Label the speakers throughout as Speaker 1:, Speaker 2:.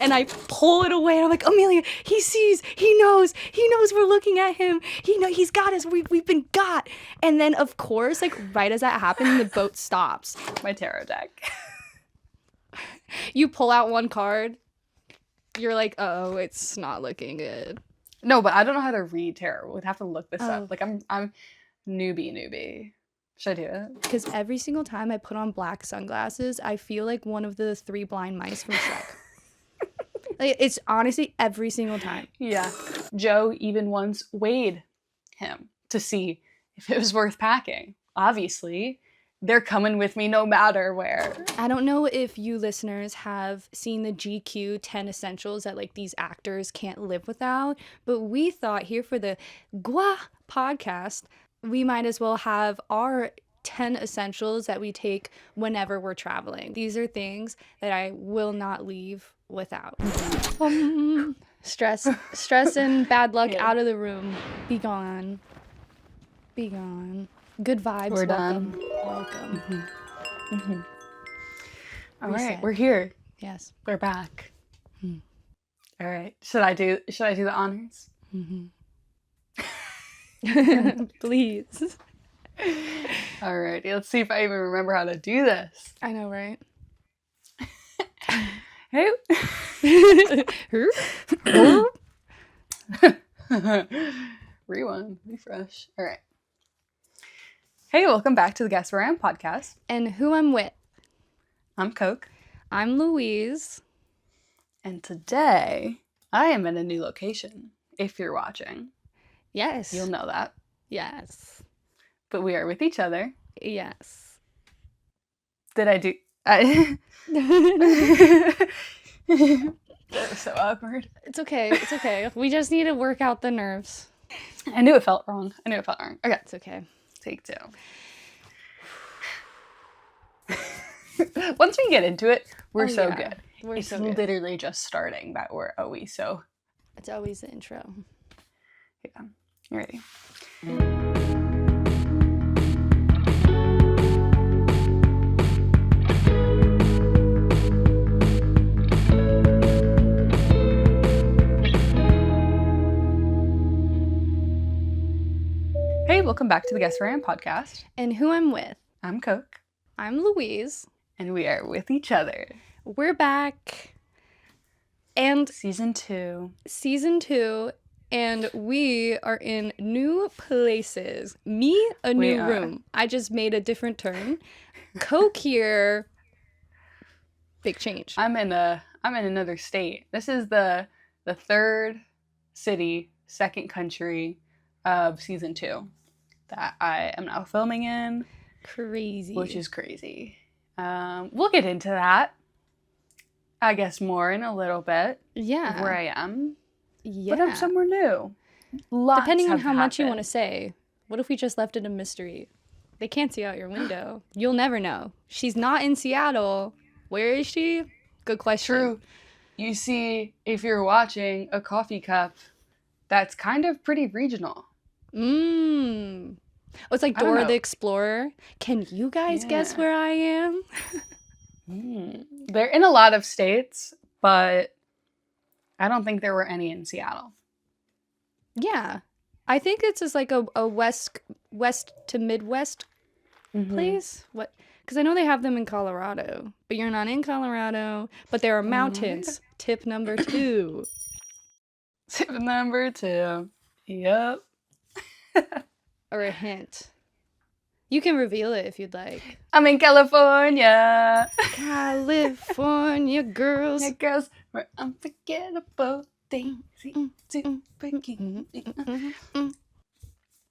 Speaker 1: And I pull it away. And I'm like, Amelia, he sees, he knows we're looking at him. He's got us. We've been got. And then, of course, like right as that happened, the boat stops.
Speaker 2: My tarot deck.
Speaker 1: You pull out one card. You're like, oh, it's not looking good.
Speaker 2: No, but I don't know how to read tarot. We'd have to look this up. Like, I'm newbie. Should I do it?
Speaker 1: Because every single time I put on black sunglasses, I feel like one of the 3 blind mice from Shrek. Like, it's honestly every single time.
Speaker 2: Yeah. Joe even once weighed him to see if it was worth packing. Obviously, they're coming with me no matter where.
Speaker 1: I don't know if you listeners have seen the GQ 10 essentials that like these actors can't live without, but we thought here for the Gua podcast, we might as well have our 10 essentials that we take whenever we're traveling. These are things that I will not leave without. Stress and bad luck out of the room. Be gone. Good vibes.
Speaker 2: We're
Speaker 1: welcome.
Speaker 2: done.
Speaker 1: Welcome.
Speaker 2: Mm-hmm. Mm-hmm. All right, we're here.
Speaker 1: Yes.
Speaker 2: We're back. All right. Should I do the honors?
Speaker 1: Mm-hmm. Please.
Speaker 2: Alrighty, let's see if I even remember how to do this.
Speaker 1: I know, right?
Speaker 2: Hey. Rewind, refresh. All right. Hey, welcome back to the Guess Where I Am podcast.
Speaker 1: And who I'm with.
Speaker 2: I'm Koke.
Speaker 1: I'm Louise.
Speaker 2: And today, I am in a new location. If you're watching.
Speaker 1: Yes.
Speaker 2: You'll know that.
Speaker 1: Yes.
Speaker 2: But we are with each other.
Speaker 1: Yes.
Speaker 2: Did I do... That was so awkward.
Speaker 1: It's okay. We just need to work out the nerves.
Speaker 2: I knew it felt wrong. Okay.
Speaker 1: It's okay.
Speaker 2: Take 2. Once we get into it, we're so good. It's literally just starting that we're always so...
Speaker 1: It's always the intro.
Speaker 2: Yeah. You ready? Hey, welcome back to the Guess Where I Am podcast.
Speaker 1: And who I'm with.
Speaker 2: I'm Koke.
Speaker 1: I'm Louise.
Speaker 2: And we are with each other.
Speaker 1: We're back. And
Speaker 2: Season 2.
Speaker 1: And we are in new places. Me, a new room. I just made a different turn. Koke here. Big change.
Speaker 2: I'm in another state. This is the 3rd city, 2nd country of season 2 that I am now filming in.
Speaker 1: Crazy.
Speaker 2: Which is crazy. We'll get into that, I guess, more in a little bit.
Speaker 1: Yeah.
Speaker 2: Where I am.
Speaker 1: Yeah.
Speaker 2: But I'm somewhere new.
Speaker 1: Depending on how much you want to say. What if we just left it a mystery? They can't see out your window. You'll never know. She's not in Seattle. Where is she? Good question.
Speaker 2: True. You see, if you're watching a coffee cup, that's kind of pretty regional.
Speaker 1: Oh, it's like Dora the Explorer. Can you guys guess where I am?
Speaker 2: They're in a lot of states, but I don't think there were any in Seattle.
Speaker 1: Yeah. I think it's just like a west to Midwest place. What? Because I know they have them in Colorado, but you're not in Colorado. But there are mountains. Tip number 2.
Speaker 2: Tip number 2. Yep.
Speaker 1: Or a hint. You can reveal it if you'd like.
Speaker 2: I'm in California.
Speaker 1: California girls.
Speaker 2: Yeah, girls were unforgettable things.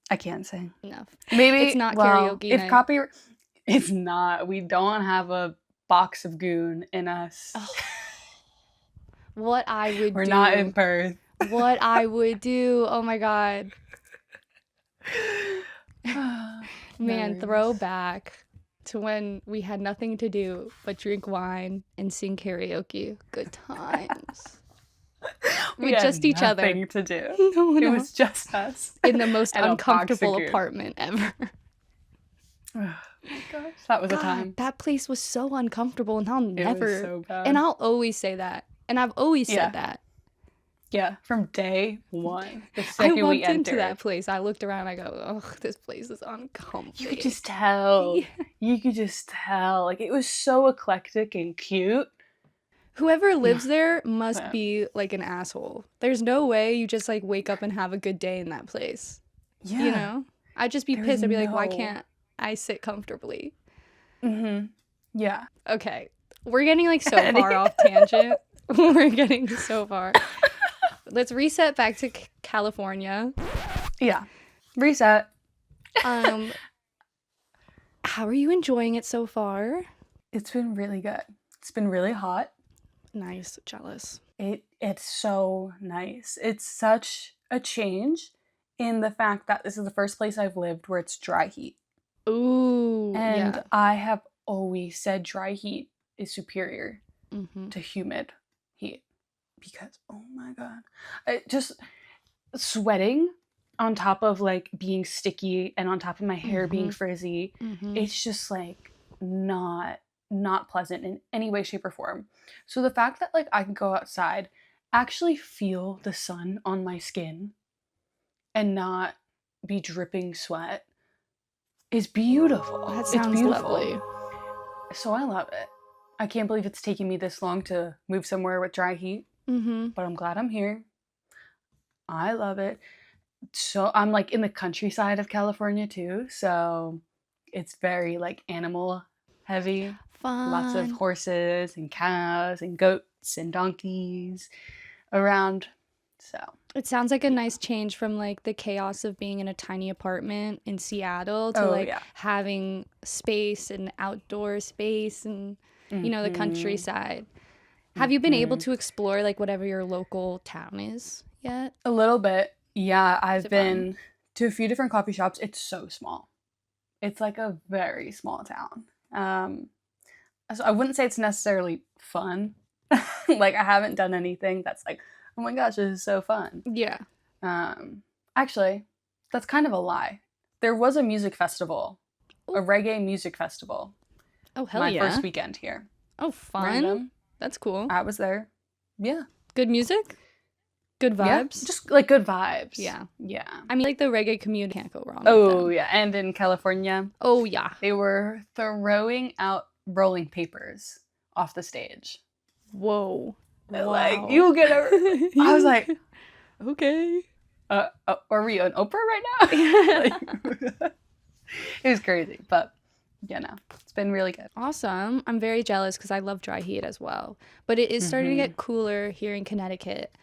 Speaker 2: I can't sing.
Speaker 1: Enough.
Speaker 2: Maybe
Speaker 1: it's not karaoke
Speaker 2: if
Speaker 1: night.
Speaker 2: copyright. It's not. We don't have a box of goon in us.
Speaker 1: Oh. What I would
Speaker 2: We're
Speaker 1: do.
Speaker 2: not in Perth.
Speaker 1: What I would do. Oh my god. Man, throwback to when we had nothing to do but drink wine and sing karaoke. Good times.
Speaker 2: We
Speaker 1: With just each other.
Speaker 2: Nothing to do.
Speaker 1: No.
Speaker 2: It was just us.
Speaker 1: In the most
Speaker 2: And a
Speaker 1: uncomfortable
Speaker 2: box of
Speaker 1: apartment ever.
Speaker 2: Oh my gosh, that was a time.
Speaker 1: That place was so uncomfortable, and I'll
Speaker 2: It was
Speaker 1: never.
Speaker 2: so bad.
Speaker 1: And I'll always say that. And I've always
Speaker 2: Yeah.
Speaker 1: said that.
Speaker 2: Yeah, from day one, the
Speaker 1: I
Speaker 2: second we
Speaker 1: walked into
Speaker 2: entered.
Speaker 1: that place. I looked around. I go, oh, this place is uncomfortable.
Speaker 2: You could just tell.
Speaker 1: Yeah.
Speaker 2: You could just tell. Like, it was so eclectic and cute.
Speaker 1: Whoever lives there must
Speaker 2: Yeah.
Speaker 1: be like an asshole. There's no way you just like wake up and have a good day in that place.
Speaker 2: Yeah.
Speaker 1: You know? I'd just be
Speaker 2: There's
Speaker 1: pissed. I'd be like, why
Speaker 2: no-
Speaker 1: can't I sit comfortably?
Speaker 2: Mm-hmm. Yeah.
Speaker 1: Okay. We're getting like so far off tangent. We're getting so far. Let's reset back to California.
Speaker 2: Yeah. Reset.
Speaker 1: How are you enjoying it so far?
Speaker 2: It's been really good. It's been really hot.
Speaker 1: Nice. Jealous.
Speaker 2: It's so nice. It's such a change in the fact that this is the first place I've lived where it's dry heat.
Speaker 1: Ooh.
Speaker 2: And
Speaker 1: yeah.
Speaker 2: I have always said dry heat is superior
Speaker 1: Mm-hmm.
Speaker 2: to humid heat. Because, oh my God, just sweating on top of like being sticky and on top of my hair being frizzy, it's just like not pleasant in any way, shape, or form. So the fact that like I can go outside, actually feel the sun on my skin and not be dripping sweat is beautiful.
Speaker 1: That
Speaker 2: It's
Speaker 1: sounds
Speaker 2: beautiful.
Speaker 1: lovely.
Speaker 2: So I love it. I can't believe it's taking me this long to move somewhere with dry heat. But I'm glad I'm here. I love it. So I'm like in the countryside of California too, so it's very like animal heavy.
Speaker 1: Fun.
Speaker 2: Lots of horses and cows and goats and donkeys around. So
Speaker 1: it sounds like a nice change from like the chaos of being in a tiny apartment in Seattle to having space and outdoor space and you know, the countryside. Have you been able to explore like whatever your local town is yet?
Speaker 2: A little bit. Yeah, I've been to a few different coffee shops. It's so small. It's like a very small town. So I wouldn't say it's necessarily fun. Like I haven't done anything that's like, oh my gosh, this is so fun.
Speaker 1: Yeah.
Speaker 2: Actually, that's kind of a lie. There was a music festival, a reggae music festival.
Speaker 1: Oh, hell
Speaker 2: my
Speaker 1: yeah.
Speaker 2: first weekend here.
Speaker 1: Oh, fun.
Speaker 2: Random.
Speaker 1: That's cool.
Speaker 2: I was there. Yeah.
Speaker 1: Good music? Good vibes?
Speaker 2: Yeah, just like good vibes.
Speaker 1: Yeah.
Speaker 2: Yeah.
Speaker 1: I mean, like the reggae community can't go wrong.
Speaker 2: Oh, yeah. And in California.
Speaker 1: Oh, yeah.
Speaker 2: They were throwing out rolling papers off the stage.
Speaker 1: Whoa. Wow.
Speaker 2: Like, you get a... I was like...
Speaker 1: Okay.
Speaker 2: Are we on Oprah right now? Like, it was crazy, but... Yeah, no, it's been really good.
Speaker 1: Awesome. I'm very jealous because I love dry heat as well. But it is starting to get cooler here in Connecticut.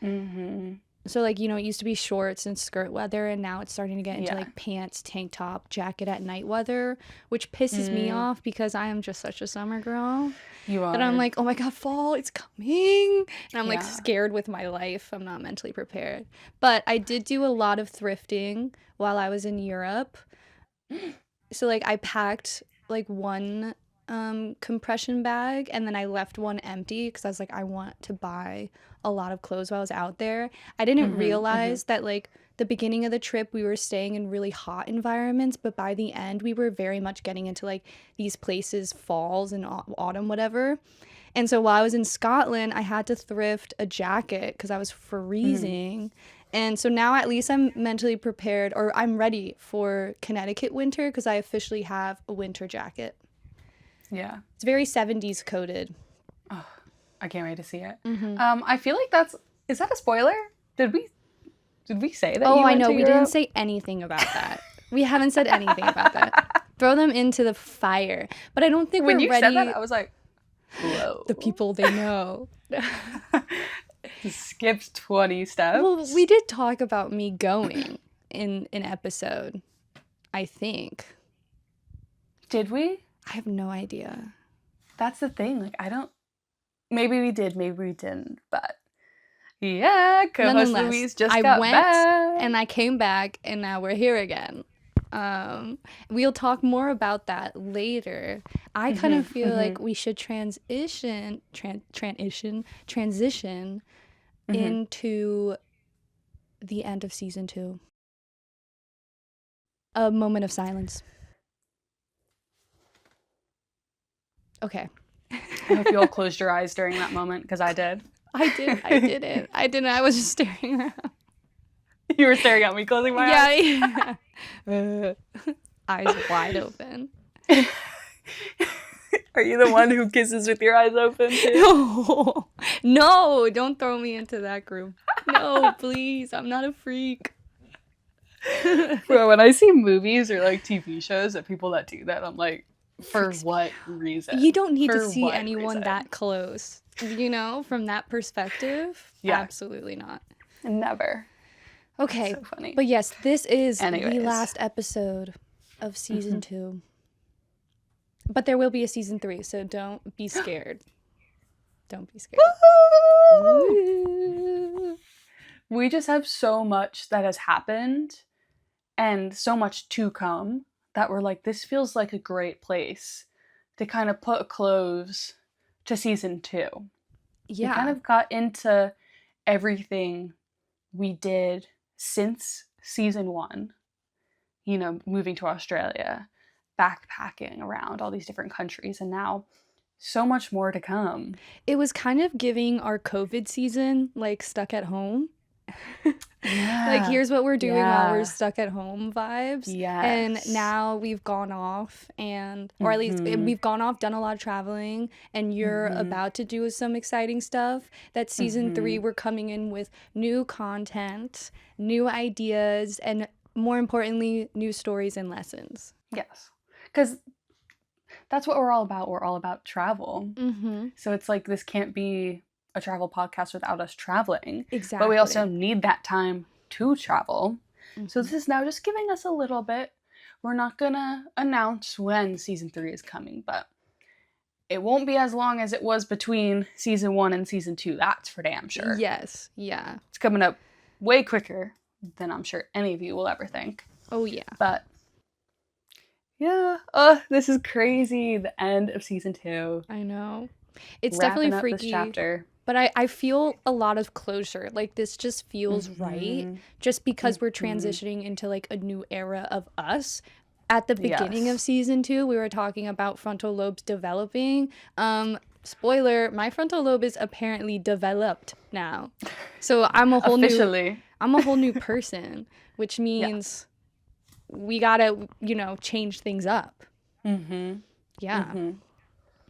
Speaker 1: So, like, you know, it used to be shorts and skirt weather, and now it's starting to get into, like, pants, tank top, jacket at night weather, which pisses me off because I am just such a summer girl.
Speaker 2: You are.
Speaker 1: That I'm like, oh my God, fall, it's coming. And I'm, like, scared with my life. I'm not mentally prepared. But I did do a lot of thrifting while I was in Europe. So, like, I packed... like one compression bag and then I left one empty because I was like, I want to buy a lot of clothes while I was out there. I didn't realize that like the beginning of the trip we were staying in really hot environments, but by the end we were very much getting into like these places falls and autumn whatever. And so while I was in Scotland I had to thrift a jacket because I was freezing. And so now at least I'm mentally prepared, or I'm ready for Connecticut winter because I officially have a winter jacket.
Speaker 2: Yeah.
Speaker 1: It's very 70s coded.
Speaker 2: Oh, I can't wait to see it. I feel like is that a spoiler? Did we say that?
Speaker 1: Oh,
Speaker 2: I
Speaker 1: know. We didn't say anything about that. We haven't said anything about that. Throw them into the fire. But I don't think
Speaker 2: when
Speaker 1: we're
Speaker 2: you
Speaker 1: ready.
Speaker 2: said that, I was like, whoa.
Speaker 1: The people they know.
Speaker 2: Skipped 20 steps.
Speaker 1: Well, we did talk about me going in an episode, I think.
Speaker 2: Did we?
Speaker 1: I have no idea.
Speaker 2: That's the thing. Like, I don't... Maybe we did, maybe we didn't. But, yeah, co-host Louise just got back.
Speaker 1: And I came back, and now we're here again. We'll talk more about that later. I kind of feel like we should transition into the end of season 2. A moment of silence. Okay.
Speaker 2: I hope you all closed your eyes during that moment, because I did.
Speaker 1: I didn't. I was just staring around.
Speaker 2: You were staring at me, closing my eyes?
Speaker 1: Yeah. Eyes wide open.
Speaker 2: Are you the one who kisses with your eyes open too?
Speaker 1: No. No, don't throw me into that group. No, please. I'm not a freak.
Speaker 2: Bro, when I see movies or like TV shows of people that do that, I'm like, for what reason?
Speaker 1: You don't need to
Speaker 2: For
Speaker 1: see
Speaker 2: what
Speaker 1: anyone
Speaker 2: reason?
Speaker 1: that close. You know, from that perspective,
Speaker 2: Yeah.
Speaker 1: absolutely not.
Speaker 2: Never.
Speaker 1: Okay.
Speaker 2: So funny.
Speaker 1: But yes, this is
Speaker 2: Anyways.
Speaker 1: the last episode of season 2. But there will be a season 3, so don't be scared. Don't be scared.
Speaker 2: Woo! We just have so much that has happened and so much to come that we're like, this feels like a great place to kind of put a close to season 2.
Speaker 1: Yeah.
Speaker 2: We kind of got into everything we did since season 1, you know, moving to Australia, backpacking around all these different countries, and now so much more to come.
Speaker 1: It was kind of giving our COVID season, like, stuck at home.
Speaker 2: Yeah.
Speaker 1: Like, here's what we're doing while we're stuck at home vibes.
Speaker 2: Yes.
Speaker 1: And now we've gone off or at least we've gone off, done a lot of traveling, and you're about to do some exciting stuff. That season 3, we're coming in with new content, new ideas, and more importantly, new stories and lessons.
Speaker 2: Yes. Because that's what we're all about. We're all about travel. So it's like, this can't be a travel podcast without us traveling.
Speaker 1: Exactly.
Speaker 2: But we also need that time to travel. So this is now just giving us a little bit. We're not going to announce when season 3 is coming, but it won't be as long as it was between season 1 and season 2. That's for damn sure.
Speaker 1: Yes. Yeah.
Speaker 2: It's coming up way quicker than I'm sure any of you will ever think.
Speaker 1: Oh, yeah.
Speaker 2: But yeah, this is crazy. The end of season 2.
Speaker 1: I know. It's
Speaker 2: Wrapping
Speaker 1: definitely
Speaker 2: up
Speaker 1: freaky.
Speaker 2: this chapter.
Speaker 1: But I feel a lot of closure. Like, this just feels right. Just because we're transitioning into, like, a new era of us. At the beginning of season 2, we were talking about frontal lobes developing. Spoiler, my frontal lobe is apparently developed now. So I'm a whole new person, which means we gotta, you know, change things up. Yeah.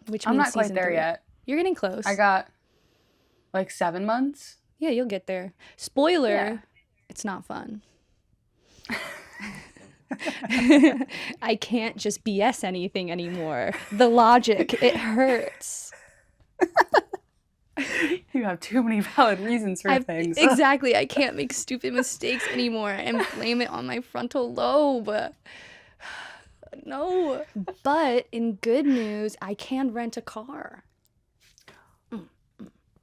Speaker 1: Which means
Speaker 2: I'm not quite
Speaker 1: season
Speaker 2: there
Speaker 1: 3.
Speaker 2: yet.
Speaker 1: You're getting close.
Speaker 2: I got like 7 months.
Speaker 1: Yeah, you'll get there. Spoiler, it's not fun. I can't just BS anything anymore. The logic, it hurts.
Speaker 2: You have too many valid reasons for things.
Speaker 1: Exactly. I can't make stupid mistakes anymore and blame it on my frontal lobe. No. But in good news, I can rent a car.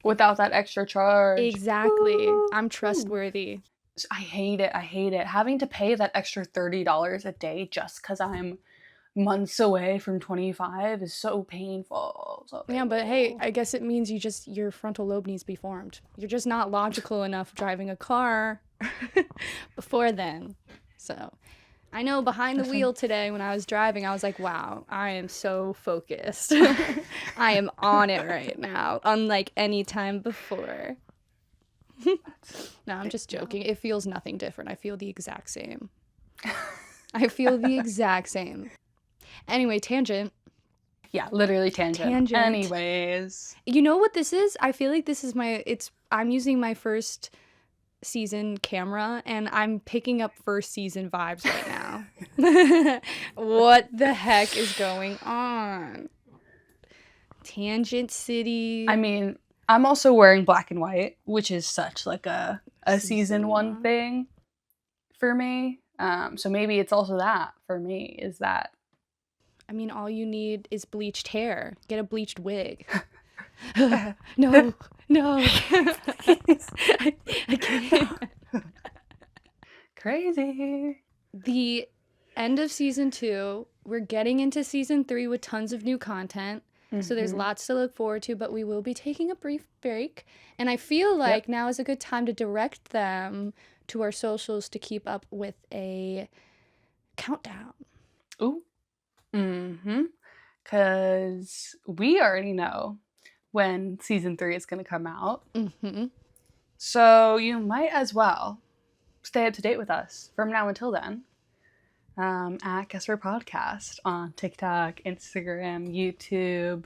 Speaker 2: Without that extra charge.
Speaker 1: Exactly. I'm trustworthy.
Speaker 2: I hate it. Having to pay that extra $30 a day just because I'm months away from 25 is so painful.
Speaker 1: Yeah, but hey, I guess it means your frontal lobe needs to be formed. You're just not logical enough driving a car before then. So I know behind the wheel today when I was driving, I was like, wow, I am so focused. I am on it right now, unlike any time before. No, I'm just joking. It feels nothing different. I feel the exact same. Anyway, tangent.
Speaker 2: Yeah, literally tangent. Anyways.
Speaker 1: You know what this is? I feel like this is I'm using my first season camera and I'm picking up first season vibes right now. What the heck is going on? Tangent City.
Speaker 2: I mean, I'm also wearing black and white, which is such like a season 1 thing for me. So maybe it's also that for me is that.
Speaker 1: I mean, all you need is bleached hair. Get a bleached wig. No. I can't.
Speaker 2: Crazy.
Speaker 1: The end of season 2, we're getting into season 3 with tons of new content. So there's lots to look forward to, but we will be taking a brief break. And I feel like now is a good time to direct them to our socials to keep up with a countdown.
Speaker 2: Ooh. Because we already know when season 3 is going to come out.
Speaker 1: Mm-hmm.
Speaker 2: So you might as well stay up to date with us from now until then. At Guess Podcast on TikTok, Instagram, YouTube.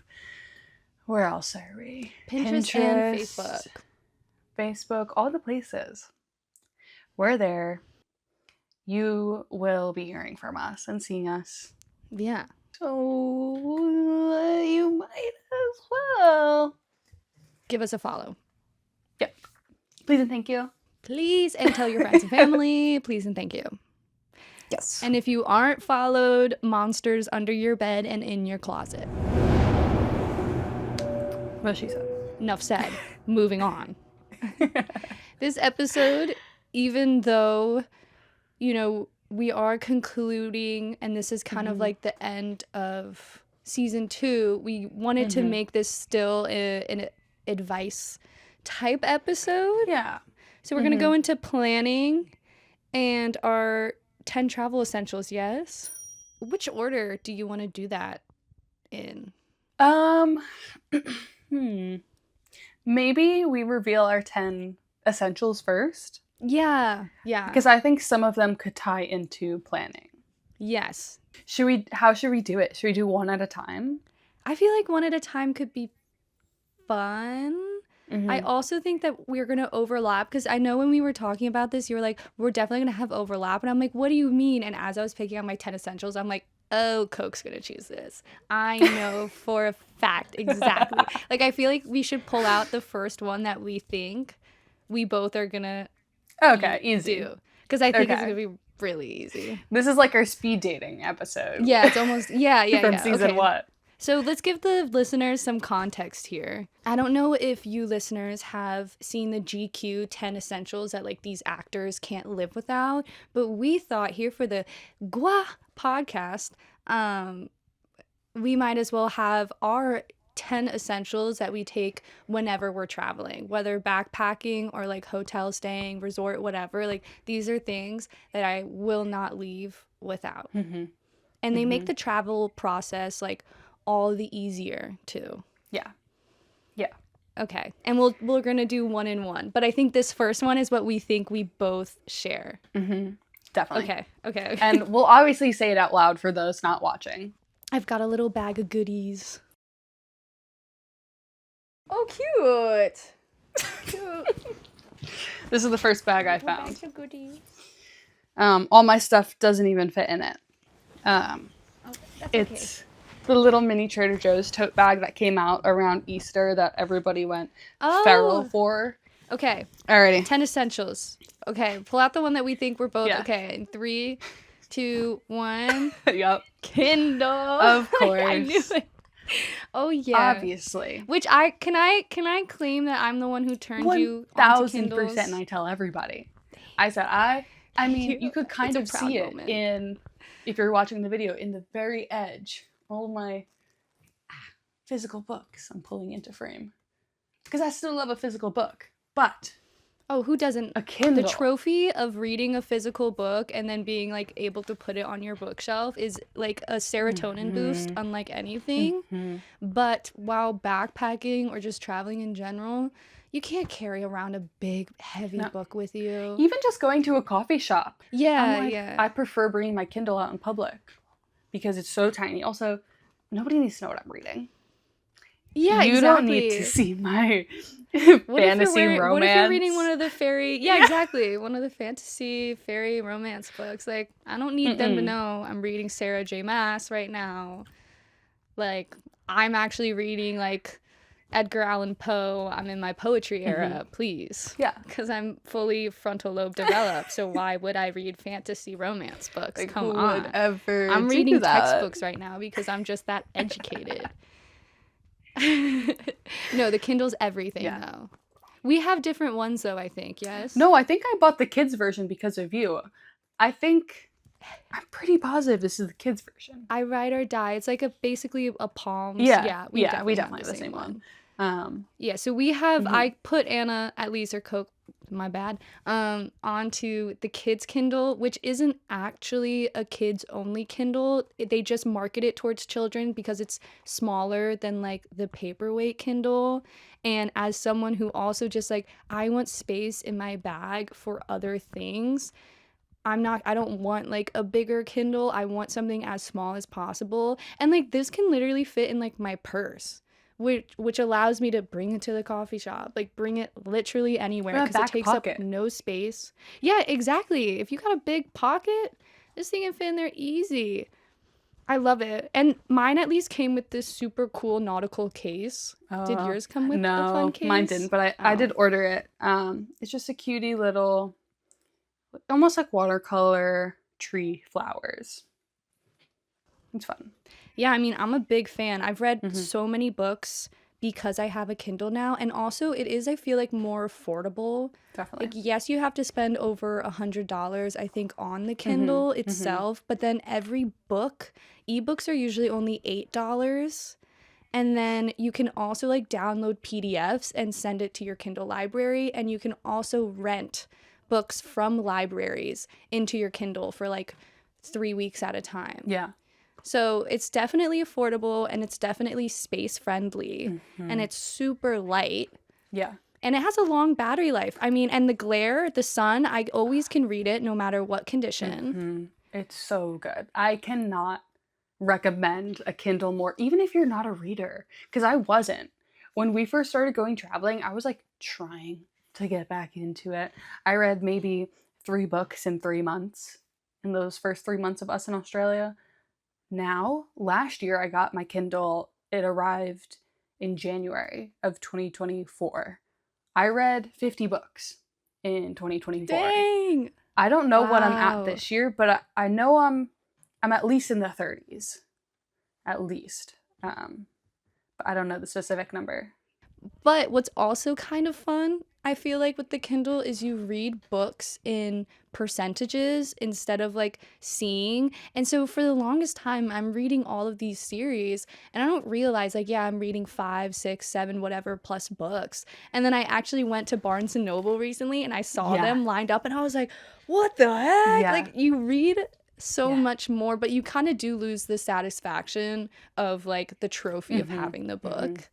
Speaker 2: Where else are we?
Speaker 1: Pinterest and Facebook.
Speaker 2: Facebook, all the places. We're there. You will be hearing from us and seeing us.
Speaker 1: Yeah.
Speaker 2: So you might as well
Speaker 1: Give us a follow.
Speaker 2: Yep. Please and thank you.
Speaker 1: Please, and tell your friends and family. Please and thank you.
Speaker 2: Yes.
Speaker 1: And if you aren't followed, monsters under your bed and in your closet.
Speaker 2: What she said.
Speaker 1: Enough said. Moving on. This episode, even though, we are concluding, and this is kind of like the end of season 2, we wanted to make this still an advice type episode.
Speaker 2: Yeah.
Speaker 1: So we're going to go into planning and our 10 travel essentials, yes? Which order do you want to do that in?
Speaker 2: Maybe we reveal our 10 essentials first.
Speaker 1: Yeah.
Speaker 2: Because I think some of them could tie into planning.
Speaker 1: Yes.
Speaker 2: How should we do it? Should we do one at a time?
Speaker 1: I feel like one at a time could be fun. I also think that we're going to overlap, because I know when we were talking about this, you were like, we're definitely going to have overlap. And I'm like, what do you mean? And as I was picking out my 10 essentials, I'm like, oh, Coke's going to choose this. I know for a fact. Exactly. Like, I feel like we should pull out the first one that we think we both are going to
Speaker 2: easy.
Speaker 1: Because I think it's going to be really easy.
Speaker 2: This is like our speed dating episode.
Speaker 1: Yeah, it's almost, yeah.
Speaker 2: From season what?
Speaker 1: So let's give the listeners some context here. I don't know if you listeners have seen the GQ 10 essentials that like these actors can't live without, but we thought here for the Gua podcast, we might as well have our 10 essentials that we take whenever we're traveling, whether backpacking or like hotel staying, resort, whatever. Like, these are things that I will not leave without. And they make the travel process like all the easier too. Yeah. Okay. And we're gonna do one in one, but I think this first one is what we think we both share.
Speaker 2: Definitely.
Speaker 1: Okay.
Speaker 2: And we'll obviously say it out loud for those not watching.
Speaker 1: I've got a little bag of goodies. Oh, cute.
Speaker 2: This is the first bag I found.
Speaker 1: Bags of goodies.
Speaker 2: All my stuff doesn't even fit in it. It's the little mini Trader Joe's tote bag that came out around Easter that everybody went feral for.
Speaker 1: Okay.
Speaker 2: Alrighty.
Speaker 1: 10 essentials. Okay. Pull out the one that we think we're both.
Speaker 2: Yeah.
Speaker 1: Okay. In 3, 2, 1.
Speaker 2: Yep.
Speaker 1: Kindle.
Speaker 2: Of course.
Speaker 1: I knew it. Oh yeah.
Speaker 2: Obviously.
Speaker 1: Which can I claim that I'm the one who turned you onto Kindles?
Speaker 2: 1000%, and I tell everybody. I said I mean, you could kind of see it in, if you're watching the video, in the very edge. All of my physical books I'm pulling into frame. Because I still love a physical book. But
Speaker 1: oh, who doesn't?
Speaker 2: A Kindle.
Speaker 1: The trophy of reading a physical book and then being like able to put it on your bookshelf is like a serotonin boost unlike anything. But while backpacking or just traveling in general, you can't carry around a big heavy book with you.
Speaker 2: Even just going to a coffee shop.
Speaker 1: Yeah.
Speaker 2: I prefer bringing my Kindle out in public because it's so tiny. Also, nobody needs to know what I'm reading.
Speaker 1: Yeah,
Speaker 2: you don't need to see my fantasy romance.
Speaker 1: What if you're reading one of the fairy... Yeah, exactly. One of the fantasy fairy romance books. Like, I don't need them to know I'm reading Sarah J. Maas right now. Like, I'm actually reading, like, Edgar Allan Poe. I'm in my poetry era, please.
Speaker 2: Yeah.
Speaker 1: Because I'm fully frontal lobe developed, so why would I read fantasy romance books?
Speaker 2: Like,
Speaker 1: come
Speaker 2: who
Speaker 1: on.
Speaker 2: would ever
Speaker 1: I'm
Speaker 2: do
Speaker 1: reading
Speaker 2: that?
Speaker 1: textbooks right now because I'm just that educated. No, the Kindle's everything, though. We have different ones, though, I think, yes?
Speaker 2: No, I think I bought the kids version because of you. I'm pretty positive this is the kids version.
Speaker 1: I Ride or Die. It's like basically a Palms.
Speaker 2: Yeah, we definitely have the same one.
Speaker 1: Yeah, so we have, I put Anna, at least, or Coke, My bad. Onto the kids Kindle, which isn't actually a kids only Kindle. They just market it towards children because it's smaller than like the paperweight Kindle. And as someone who also just like, I want space in my bag for other things, I don't want like a bigger Kindle. I want something as small as possible. And like this can literally fit in like my purse, which allows me to bring it to the coffee shop, like bring it literally anywhere because it takes up no space. Yeah, exactly. If you got a big pocket, this thing can fit in there easy. I love it. And mine at least came with this super cool nautical case. Did yours come with a fun case?
Speaker 2: No, mine didn't, but I did order it. It's just a cutie little, almost like watercolor tree flowers. It's fun.
Speaker 1: Yeah, I mean, I'm a big fan. I've read so many books because I have a Kindle now. And also, it is, I feel like, more affordable.
Speaker 2: Definitely.
Speaker 1: Like, yes, you have to spend over $100, I think, on the Kindle itself. But then every book, ebooks are usually only $8. And then you can also, like, download PDFs and send it to your Kindle library. And you can also rent books from libraries into your Kindle for, like, 3 weeks at a time.
Speaker 2: Yeah.
Speaker 1: So it's definitely affordable and it's definitely space friendly and it's super light.
Speaker 2: Yeah.
Speaker 1: And it has a long battery life. I mean, and the glare, the sun, I always can read it no matter what condition.
Speaker 2: It's so good. I cannot recommend a Kindle more, even if you're not a reader, because I wasn't. When we first started going traveling, I was like trying to get back into it. I read maybe 3 books in 3 months in those first 3 months of us in Australia. Now, last year I got my Kindle. It arrived in January of 2024. I read 50 books in 2024.
Speaker 1: Dang!
Speaker 2: I don't know what I'm at this year, but I know I'm at least in the 30s. At least. But I don't know the specific number.
Speaker 1: But what's also kind of fun, I feel like, with the Kindle is you read books in percentages instead of like seeing. And so for the longest time, I'm reading all of these series and I don't realize like, yeah, I'm reading 5, 6, 7, whatever plus books. And then I actually went to Barnes and Noble recently and I saw them lined up and I was like, what the heck?
Speaker 2: Yeah.
Speaker 1: Like you read so much more, but you kind of do lose the satisfaction of like the trophy of having the book.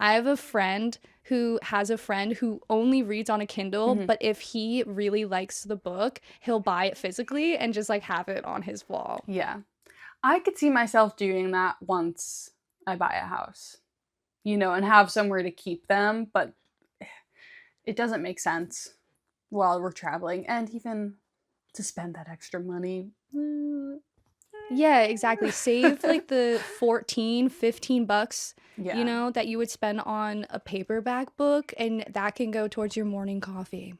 Speaker 1: I have a friend who has a friend who only reads on a Kindle, but if he really likes the book, he'll buy it physically and just like have it on his wall.
Speaker 2: Yeah. I could see myself doing that once I buy a house, you know, and have somewhere to keep them, but it doesn't make sense while we're traveling and even to spend that extra money.
Speaker 1: Yeah, exactly. Save like the $14-15, you know, that you would spend on a paperback book, and that can go towards your morning coffee.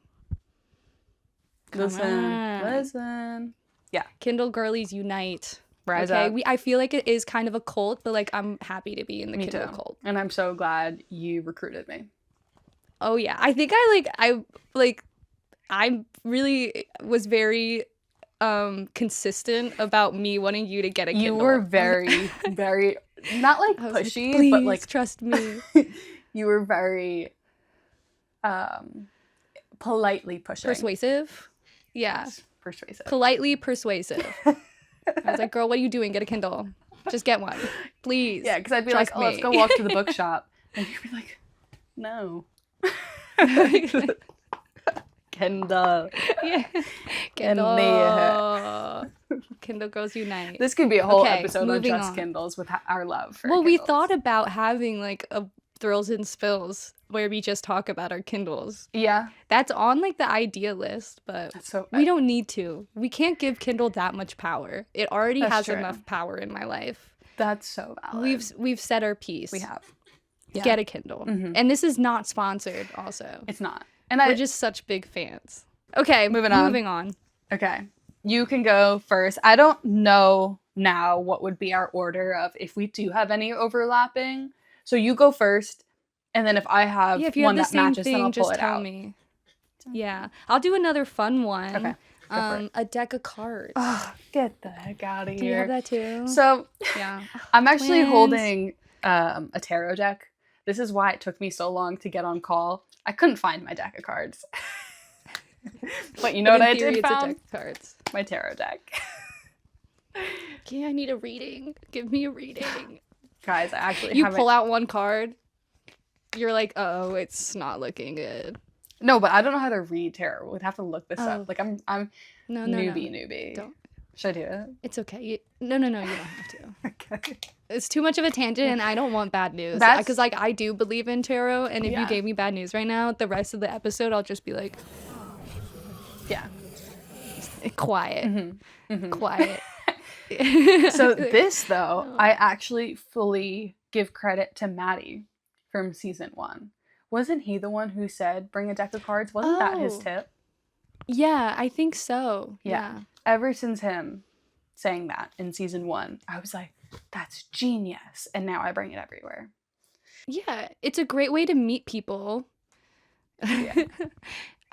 Speaker 2: Listen. Yeah.
Speaker 1: Kindle girlies unite.
Speaker 2: Rise up.
Speaker 1: I feel like it is kind of a cult, but like I'm happy to be in the
Speaker 2: Me
Speaker 1: Kindle
Speaker 2: too.
Speaker 1: cult.
Speaker 2: And I'm so glad you recruited me.
Speaker 1: Oh yeah. I think I really was very consistent about me wanting you to get a Kindle.
Speaker 2: You were very, very not like pushy,
Speaker 1: like,
Speaker 2: but like
Speaker 1: trust me.
Speaker 2: You were very politely pushing.
Speaker 1: Persuasive? Yeah.
Speaker 2: Yes, persuasive.
Speaker 1: Politely persuasive. I was like, girl, what are you doing? Get a Kindle. Just get one. Please.
Speaker 2: Yeah, because I'd be like, oh, let's go walk to the bookshop. And you'd be like, no. Kindle.
Speaker 1: Yeah. Kindle. Kindle girls unite.
Speaker 2: This could be a whole episode on just Kindles with our love for Kindles.
Speaker 1: We thought about having like a Thrills and Spills where we just talk about our Kindles.
Speaker 2: Yeah.
Speaker 1: That's on like the idea list, but we don't need to. We can't give Kindle that much power. It already has enough power in my life.
Speaker 2: That's so valid.
Speaker 1: We've said our piece.
Speaker 2: We have.
Speaker 1: Yeah. Get a Kindle. And this is not sponsored also.
Speaker 2: It's not. And
Speaker 1: we're just such big fans. Okay, moving on.
Speaker 2: Okay. You can go first. I don't know now what would be our order of if we do have any overlapping. So you go first, and then if I have one that matches, then I'll pull it out.
Speaker 1: Tell me. Yeah. I'll do another fun one.
Speaker 2: Okay.
Speaker 1: A deck of cards.
Speaker 2: Oh, get the heck out of here.
Speaker 1: Do you have that too?
Speaker 2: So,
Speaker 1: yeah.
Speaker 2: I'm actually holding a tarot deck. This is why it took me so long to get on call. I couldn't find my deck of cards. But you know what I
Speaker 1: theory,
Speaker 2: did
Speaker 1: it's a
Speaker 2: found?
Speaker 1: deck of cards.
Speaker 2: My tarot deck.
Speaker 1: Okay, I need a reading. Give me a reading.
Speaker 2: Guys, I actually
Speaker 1: You
Speaker 2: haven't...
Speaker 1: pull out one card. You're like, oh, it's not looking good.
Speaker 2: No, but I don't know how to read tarot. We'd have to look this up. Like, I'm
Speaker 1: no,
Speaker 2: newbie.
Speaker 1: Don't.
Speaker 2: Should I do it?
Speaker 1: It's okay. No, you don't have to.
Speaker 2: Okay.
Speaker 1: It's too much of a tangent, and I don't want bad news.
Speaker 2: That's-
Speaker 1: Because, like, I do believe in tarot, and if
Speaker 2: Yeah.
Speaker 1: you gave me bad news right now, the rest of the episode, I'll just be like,
Speaker 2: Yeah.
Speaker 1: quiet. Quiet.
Speaker 2: So this, though, I actually fully give credit to Maddie from season 1. Wasn't he the one who said, bring a deck of cards? Wasn't that his tip?
Speaker 1: Yeah, I think so.
Speaker 2: Yeah. Ever since him saying that in season 1, I was like, that's genius. And now I bring it everywhere.
Speaker 1: Yeah, it's a great way to meet people.
Speaker 2: Yeah.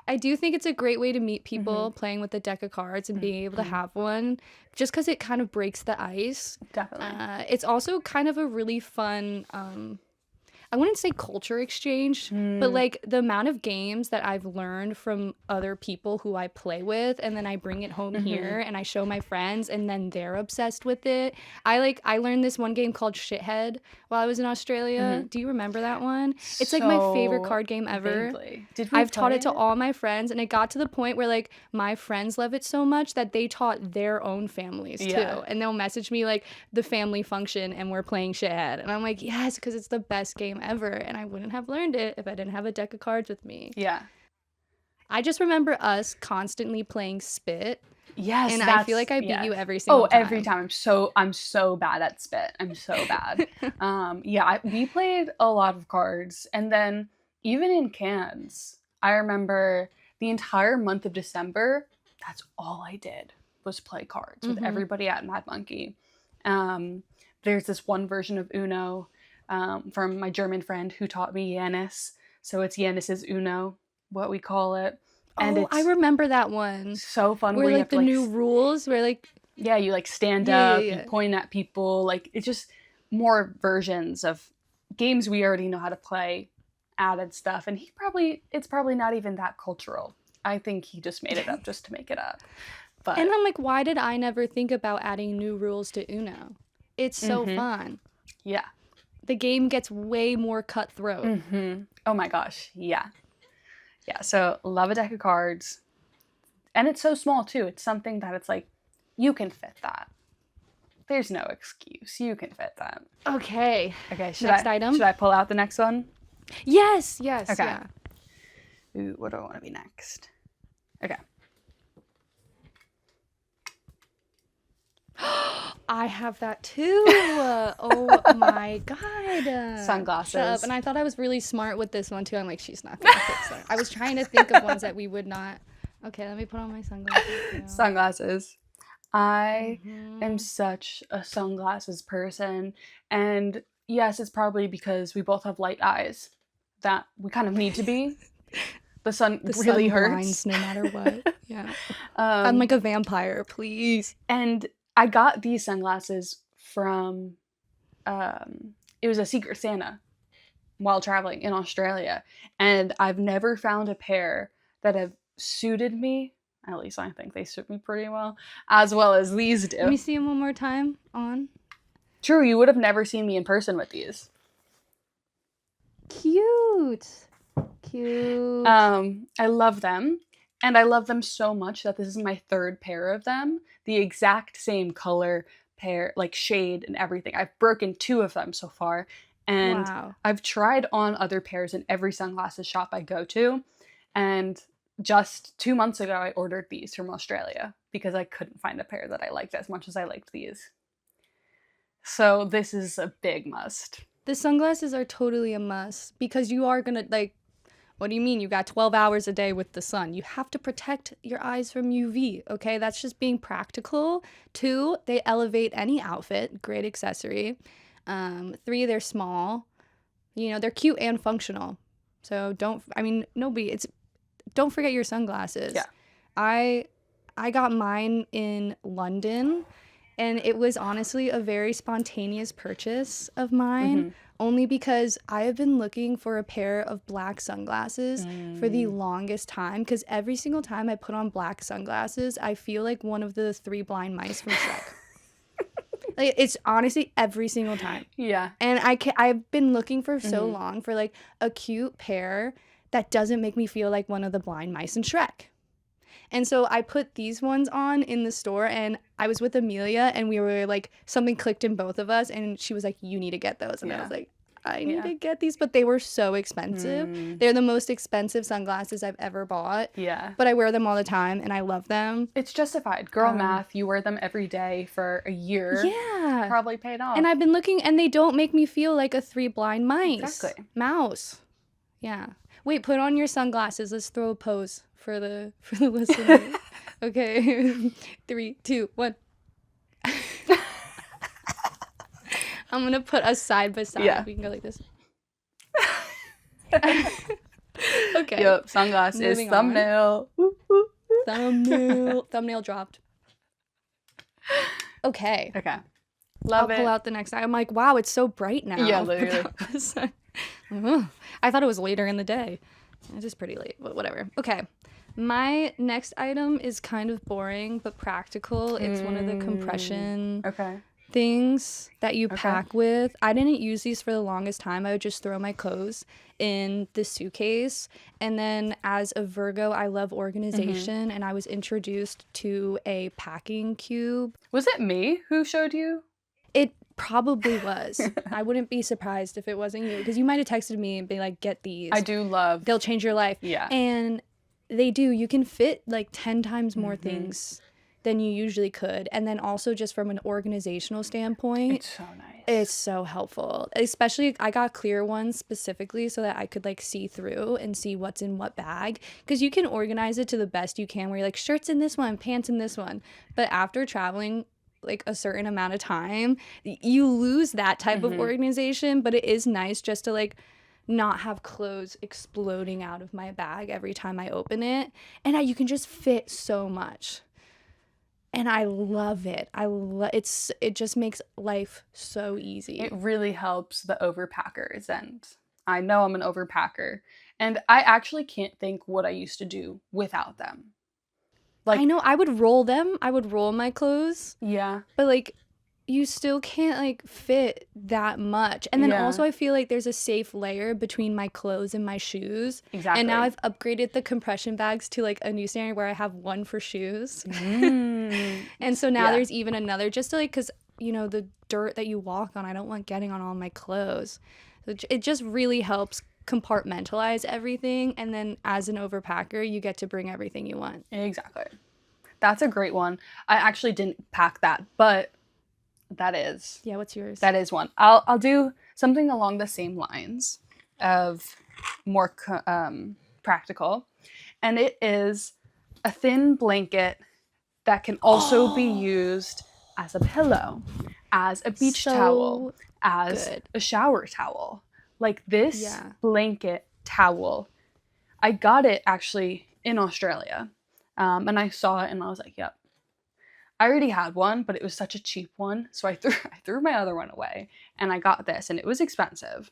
Speaker 1: I do think it's a great way to meet people playing with a deck of cards and being able to have one, just because it kind of breaks the ice.
Speaker 2: Definitely.
Speaker 1: It's also kind of a really fun, I wouldn't say culture exchange, but like the amount of games that I've learned from other people who I play with, and then I bring it home here and I show my friends, and then they're obsessed with it. I learned this one game called Shithead while I was in Australia. Do you remember that one? It's like my favorite card game ever.
Speaker 2: Vaguely.
Speaker 1: I've taught it to all my friends, and it got to the point where like my friends love it so much that they taught their own families too. And they'll message me like the family function and we're playing Shithead, and I'm like, yes, because it's the best game ever, and I wouldn't have learned it if I didn't have a deck of cards with me.
Speaker 2: Yeah.
Speaker 1: I just remember us constantly playing Spit.
Speaker 2: Yes,
Speaker 1: and I feel like I beat you every single time.
Speaker 2: Every time. I'm so bad at Spit. I'm so bad. We played a lot of cards, and then even in cans, I remember the entire month of December, that's all I did was play cards with everybody at Mad Monkey. There's this one version of Uno from my German friend who taught me Yanis. So it's Yanis's Uno, what we call it. And
Speaker 1: I remember that one.
Speaker 2: So fun.
Speaker 1: Where like the new rules, where like...
Speaker 2: Yeah, you like stand up, you point at people. Like, it's just more versions of games we already know how to play, added stuff. And it's probably not even that cultural. I think he just made it up just to make it up. But
Speaker 1: and I'm like, why did I never think about adding new rules to Uno? It's so fun.
Speaker 2: Yeah.
Speaker 1: The game gets way more cutthroat.
Speaker 2: Oh my gosh, yeah. Yeah, so love a deck of cards. And it's so small too. It's something that it's like, you can fit that. There's no excuse. You can fit that.
Speaker 1: Okay.
Speaker 2: Okay,
Speaker 1: next item.
Speaker 2: Should I pull out the next one?
Speaker 1: Yes,
Speaker 2: Okay.
Speaker 1: Yeah.
Speaker 2: Ooh, what do I want to be next? Okay.
Speaker 1: I have that too. Oh my god.
Speaker 2: Sunglasses.
Speaker 1: Shut up. And I thought I was really smart with this one too. I'm like, she's not gonna fix it. I was trying to think of ones that we would not. Okay, let me put on my sunglasses too.
Speaker 2: Sunglasses. I am such a sunglasses person, and yes, it's probably because we both have light eyes that we kind of need to be. The sun really hurts.
Speaker 1: Blinds no matter what. Yeah. I'm like a vampire, please.
Speaker 2: And I got these sunglasses from it was a Secret Santa while traveling in Australia, and I've never found a pair that have suited me. At least I think they suit me pretty well as these do.
Speaker 1: Let me see them one more time on.
Speaker 2: True, you would have never seen me in person with these.
Speaker 1: Cute.
Speaker 2: I love them, and I love them so much that this is my third pair of them. The exact same color, pair, like shade and everything. I've broken 2 of them so far, and I've tried on other pairs in every sunglasses shop I go to, and just 2 months ago I ordered these from Australia because I couldn't find a pair that I liked as much as I liked these. So this is a big must.
Speaker 1: The sunglasses are totally a must because you are gonna like, what do you mean? You got 12 hours a day with the sun. You have to protect your eyes from UV, okay? That's just being practical. 2, they elevate any outfit. Great accessory. 3, they're small. You know, they're cute and functional. So don't forget your sunglasses.
Speaker 2: Yeah.
Speaker 1: I got mine in London, And it was honestly a very spontaneous purchase of mine, only because I have been looking for a pair of black sunglasses for the longest time. Because every single time I put on black sunglasses, I feel like one of the three blind mice from Shrek. Like, it's honestly every single time.
Speaker 2: Yeah.
Speaker 1: And I've been looking for so long for like a cute pair that doesn't make me feel like one of the blind mice in Shrek. And so I put these ones on in the store, and I was with Amelia, and we were like, something clicked in both of us, and she was like, you need to get those. And I was like, I need to get these, but they were so expensive. They're the most expensive sunglasses I've ever bought.
Speaker 2: Yeah.
Speaker 1: But I wear them all the time, and I love them.
Speaker 2: It's justified. Girl math, you wear them every day for a year.
Speaker 1: Yeah.
Speaker 2: Probably paid off.
Speaker 1: And I've been looking, and they don't make me feel like a three blind mice.
Speaker 2: Exactly.
Speaker 1: Mouse. Yeah. Wait, put on your sunglasses. Let's throw a pose for the listeners. Okay. 3, 2, 1. I'm gonna put us side by side. Yeah. We can go like this. Okay.
Speaker 2: Yep. Sunglasses. Moving thumbnail.
Speaker 1: Thumbnail dropped. Okay.
Speaker 2: Okay. Love it.
Speaker 1: I'll pull out the next eye. I'm like, wow, it's so bright now.
Speaker 2: Yeah, literally.
Speaker 1: I thought it was later in the day. It's just pretty late, but whatever. Okay. My next item is kind of boring, but practical. It's one of the compression things that you pack with. I didn't use these for the longest time. I would just throw my clothes in the suitcase. And then as a Virgo, I love organization, and I was introduced to a packing cube.
Speaker 2: Was it me who showed you?
Speaker 1: It probably was. I wouldn't be surprised if it wasn't you, because you might have texted me and be like, get these.
Speaker 2: I do love.
Speaker 1: They'll change your life.
Speaker 2: Yeah.
Speaker 1: And they do. You can fit like 10 times more things than you usually could. And then also just from an organizational standpoint.
Speaker 2: It's so nice.
Speaker 1: It's so helpful. Especially, I got clear ones specifically so that I could like see through and see what's in what bag. Because you can organize it to the best you can, where you're like, shirts in this one, pants in this one. But after traveling like a certain amount of time, you lose that type of organization. But it is nice just to like not have clothes exploding out of my bag every time I open it. And you can just fit so much. And I love it. It just makes life so easy.
Speaker 2: It really helps the overpackers, and I know I'm an overpacker, and I actually can't think what I used to do without them.
Speaker 1: Like, I know I would roll them. I would roll my clothes.
Speaker 2: Yeah.
Speaker 1: But like, you still can't like fit that much. And then also I feel like there's a safe layer between my clothes and my shoes.
Speaker 2: Exactly.
Speaker 1: And now I've upgraded the compression bags to like a new standard where I have one for shoes. And so now there's even another, just to like, because you know, the dirt that you walk on, I don't want getting on all my clothes. It just really helps compartmentalize everything. And then as an overpacker, you get to bring everything you want.
Speaker 2: Exactly. That's a great one. I actually didn't pack that, but that is.
Speaker 1: Yeah, what's yours?
Speaker 2: That is one. I'll do something along the same lines of more practical. And it is a thin blanket that can also be used as a pillow, as a beach towel, as a shower towel. Like this blanket towel. I got it actually in Australia. And I saw it and I was like, yep. I already had one, but it was such a cheap one. So I threw my other one away and I got this, and it was expensive.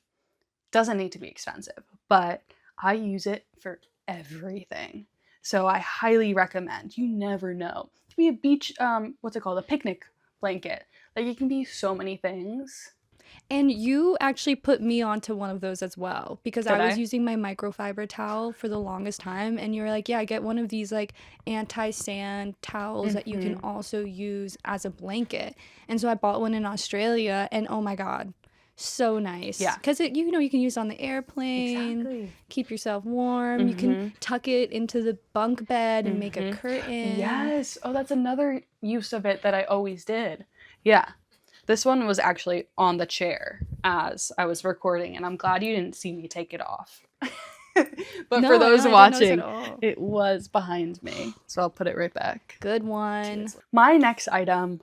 Speaker 2: Doesn't need to be expensive, but I use it for everything. So I highly recommend. You never know. It can be a beach, what's it called? A picnic blanket. Like, it can be so many things.
Speaker 1: And you actually put me onto one of those as well, because I was using my microfiber towel for the longest time, and you were like, yeah, get one of these like anti-sand towels that you can also use as a blanket. And so I bought one in Australia, and oh my God, so nice. Yeah. Because you can use it on the airplane, keep yourself warm. You can tuck it into the bunk bed and make a curtain.
Speaker 2: Yes. Oh, that's another use of it that I always did. Yeah. This one was actually on the chair as I was recording, and I'm glad you didn't see me take it off. But for those watching, it was behind me. So I'll put it right back.
Speaker 1: Good one.
Speaker 2: My next item,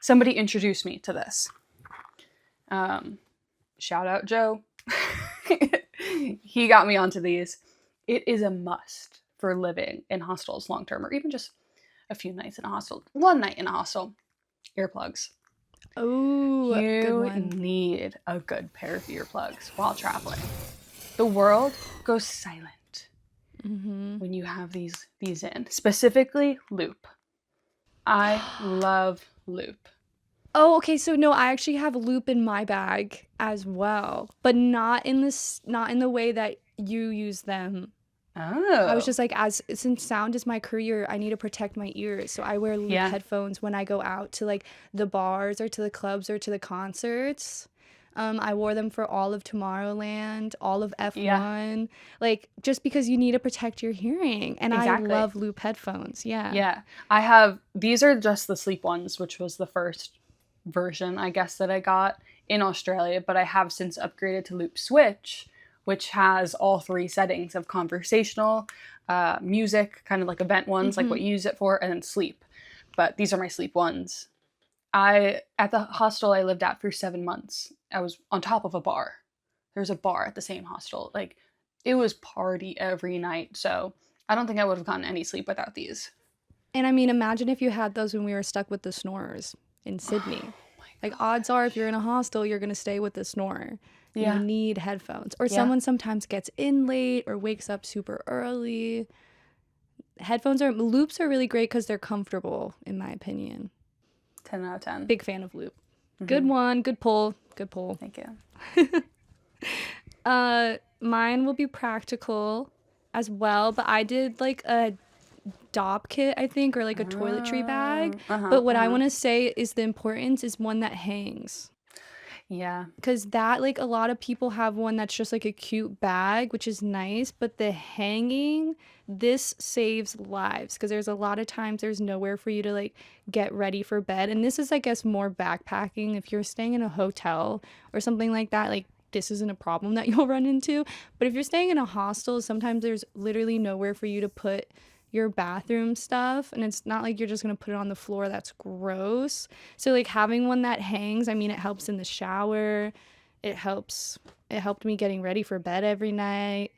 Speaker 2: somebody introduced me to this. Shout out Joe. He got me onto these. It is a must for living in hostels long term, or even just a few nights in a hostel. One night in a hostel. Earplugs.
Speaker 1: Oh, good
Speaker 2: You
Speaker 1: one.
Speaker 2: need a good pair of earplugs while traveling. The world goes silent when you have these in. Specifically, loop. I love loop.
Speaker 1: Oh, okay. So no, I actually have loop in my bag as well, but not in the way that you use them. I was
Speaker 2: Oh.
Speaker 1: just like, as since sound is my career, I need to protect my ears. So I wear loop
Speaker 2: Yeah.
Speaker 1: headphones when I go out to like the bars or to the clubs or to the concerts. I wore them for all of Tomorrowland, all of F1, like just because you need to protect your hearing. And
Speaker 2: Exactly.
Speaker 1: I love loop headphones. Yeah.
Speaker 2: Yeah. I have, these are just the sleep ones, which was the first version, I guess, that I got in Australia, but I have since upgraded to Loop Switch, which has all 3 settings of conversational, music, kind of like event ones, like what you use it for, and then sleep. But these are my sleep ones. At the hostel I lived at for 7 months, I was on top of a bar. There's a bar at the same hostel. Like, it was party every night, so I don't think I would have gotten any sleep without these.
Speaker 1: And I mean, imagine if you had those when we were stuck with the snorers in Sydney. Like, odds are, if you're in a hostel, you're going to stay with the snorer.
Speaker 2: Yeah.
Speaker 1: You need headphones. Or someone sometimes gets in late or wakes up super early. Loops are really great because they're comfortable, in my opinion.
Speaker 2: 10 out of 10.
Speaker 1: Big fan of loop. Good one. Good pull.
Speaker 2: Thank you.
Speaker 1: Mine will be practical as well, but I did like a DOP kit, I think, or like a toiletry bag. But what I want to say is the importance is one that hangs.
Speaker 2: Yeah.
Speaker 1: Because that, like, a lot of people have one that's just like a cute bag, which is nice, but the hanging, this saves lives because there's a lot of times there's nowhere for you to like get ready for bed. And this is, I guess, more backpacking. If you're staying in a hotel or something like that, like, this isn't a problem that you'll run into. But if you're staying in a hostel, sometimes there's literally nowhere for you to put your bathroom stuff, and it's not like you're just gonna put it on the floor. That's gross. So like having one that hangs, I mean, it helps in the shower. It helped me getting ready for bed every night.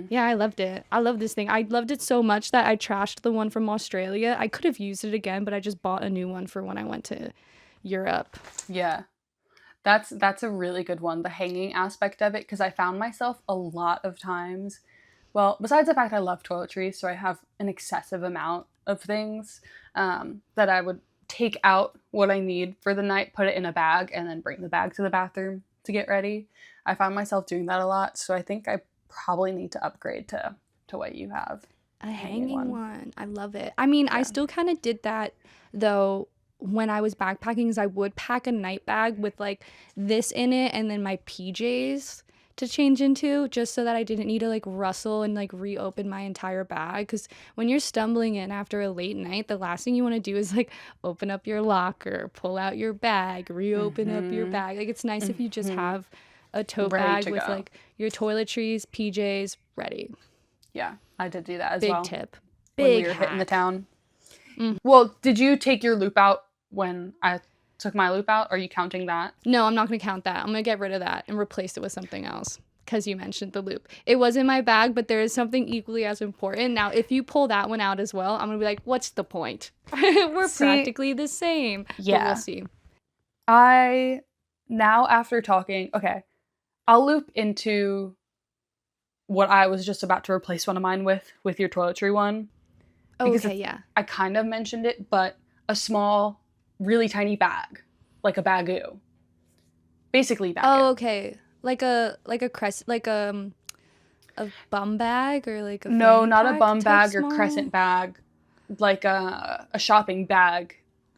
Speaker 1: Yeah, I loved it. I love this thing. I loved it so much that I trashed the one from Australia. I could have used it again, but I just bought a new one for when I went to Europe.
Speaker 2: Yeah. That's a really good one, the hanging aspect of it, because I found myself a lot of times, well, besides the fact I love toiletries, so I have an excessive amount of things, that I would take out what I need for the night, put it in a bag, and then bring the bag to the bathroom to get ready. I found myself doing that a lot, so I think I probably need to upgrade to what you have.
Speaker 1: A hanging one. I love it. I mean, I still kind of did that, though, when I was backpacking, is I would pack a night bag with like this in it and then my PJs to change into, just so that I didn't need to like rustle and like reopen my entire bag. Because when you're stumbling in after a late night, the last thing you want to do is like open up your locker, pull out your bag, reopen up your bag. Like, it's nice if you just have a tote bag with like your toiletries, PJs ready.
Speaker 2: Yeah, I did do that as
Speaker 1: Big
Speaker 2: well.
Speaker 1: tip.
Speaker 2: When we were hitting the town. Well, did you take your loop out when I took my loop out? Are you counting that?
Speaker 1: No, I'm not going to count that. I'm going to get rid of that and replace it with something else because you mentioned the loop. It was in my bag, but there is something equally as important. Now, if you pull that one out as well, I'm going to be like, what's the point? We're practically the same.
Speaker 2: Yeah.
Speaker 1: But we'll see.
Speaker 2: Now after talking, okay, I'll loop into what I was just about to replace one of mine with your toiletry one.
Speaker 1: Okay, yeah.
Speaker 2: I kind of mentioned it, but a small, really tiny bag, like a bagoo. Basically bagoo.
Speaker 1: Oh, okay. Like a crest, like a bum bag, or like a
Speaker 2: no, not a
Speaker 1: pack
Speaker 2: bum bag
Speaker 1: small?
Speaker 2: or crescent bag, like a shopping bag.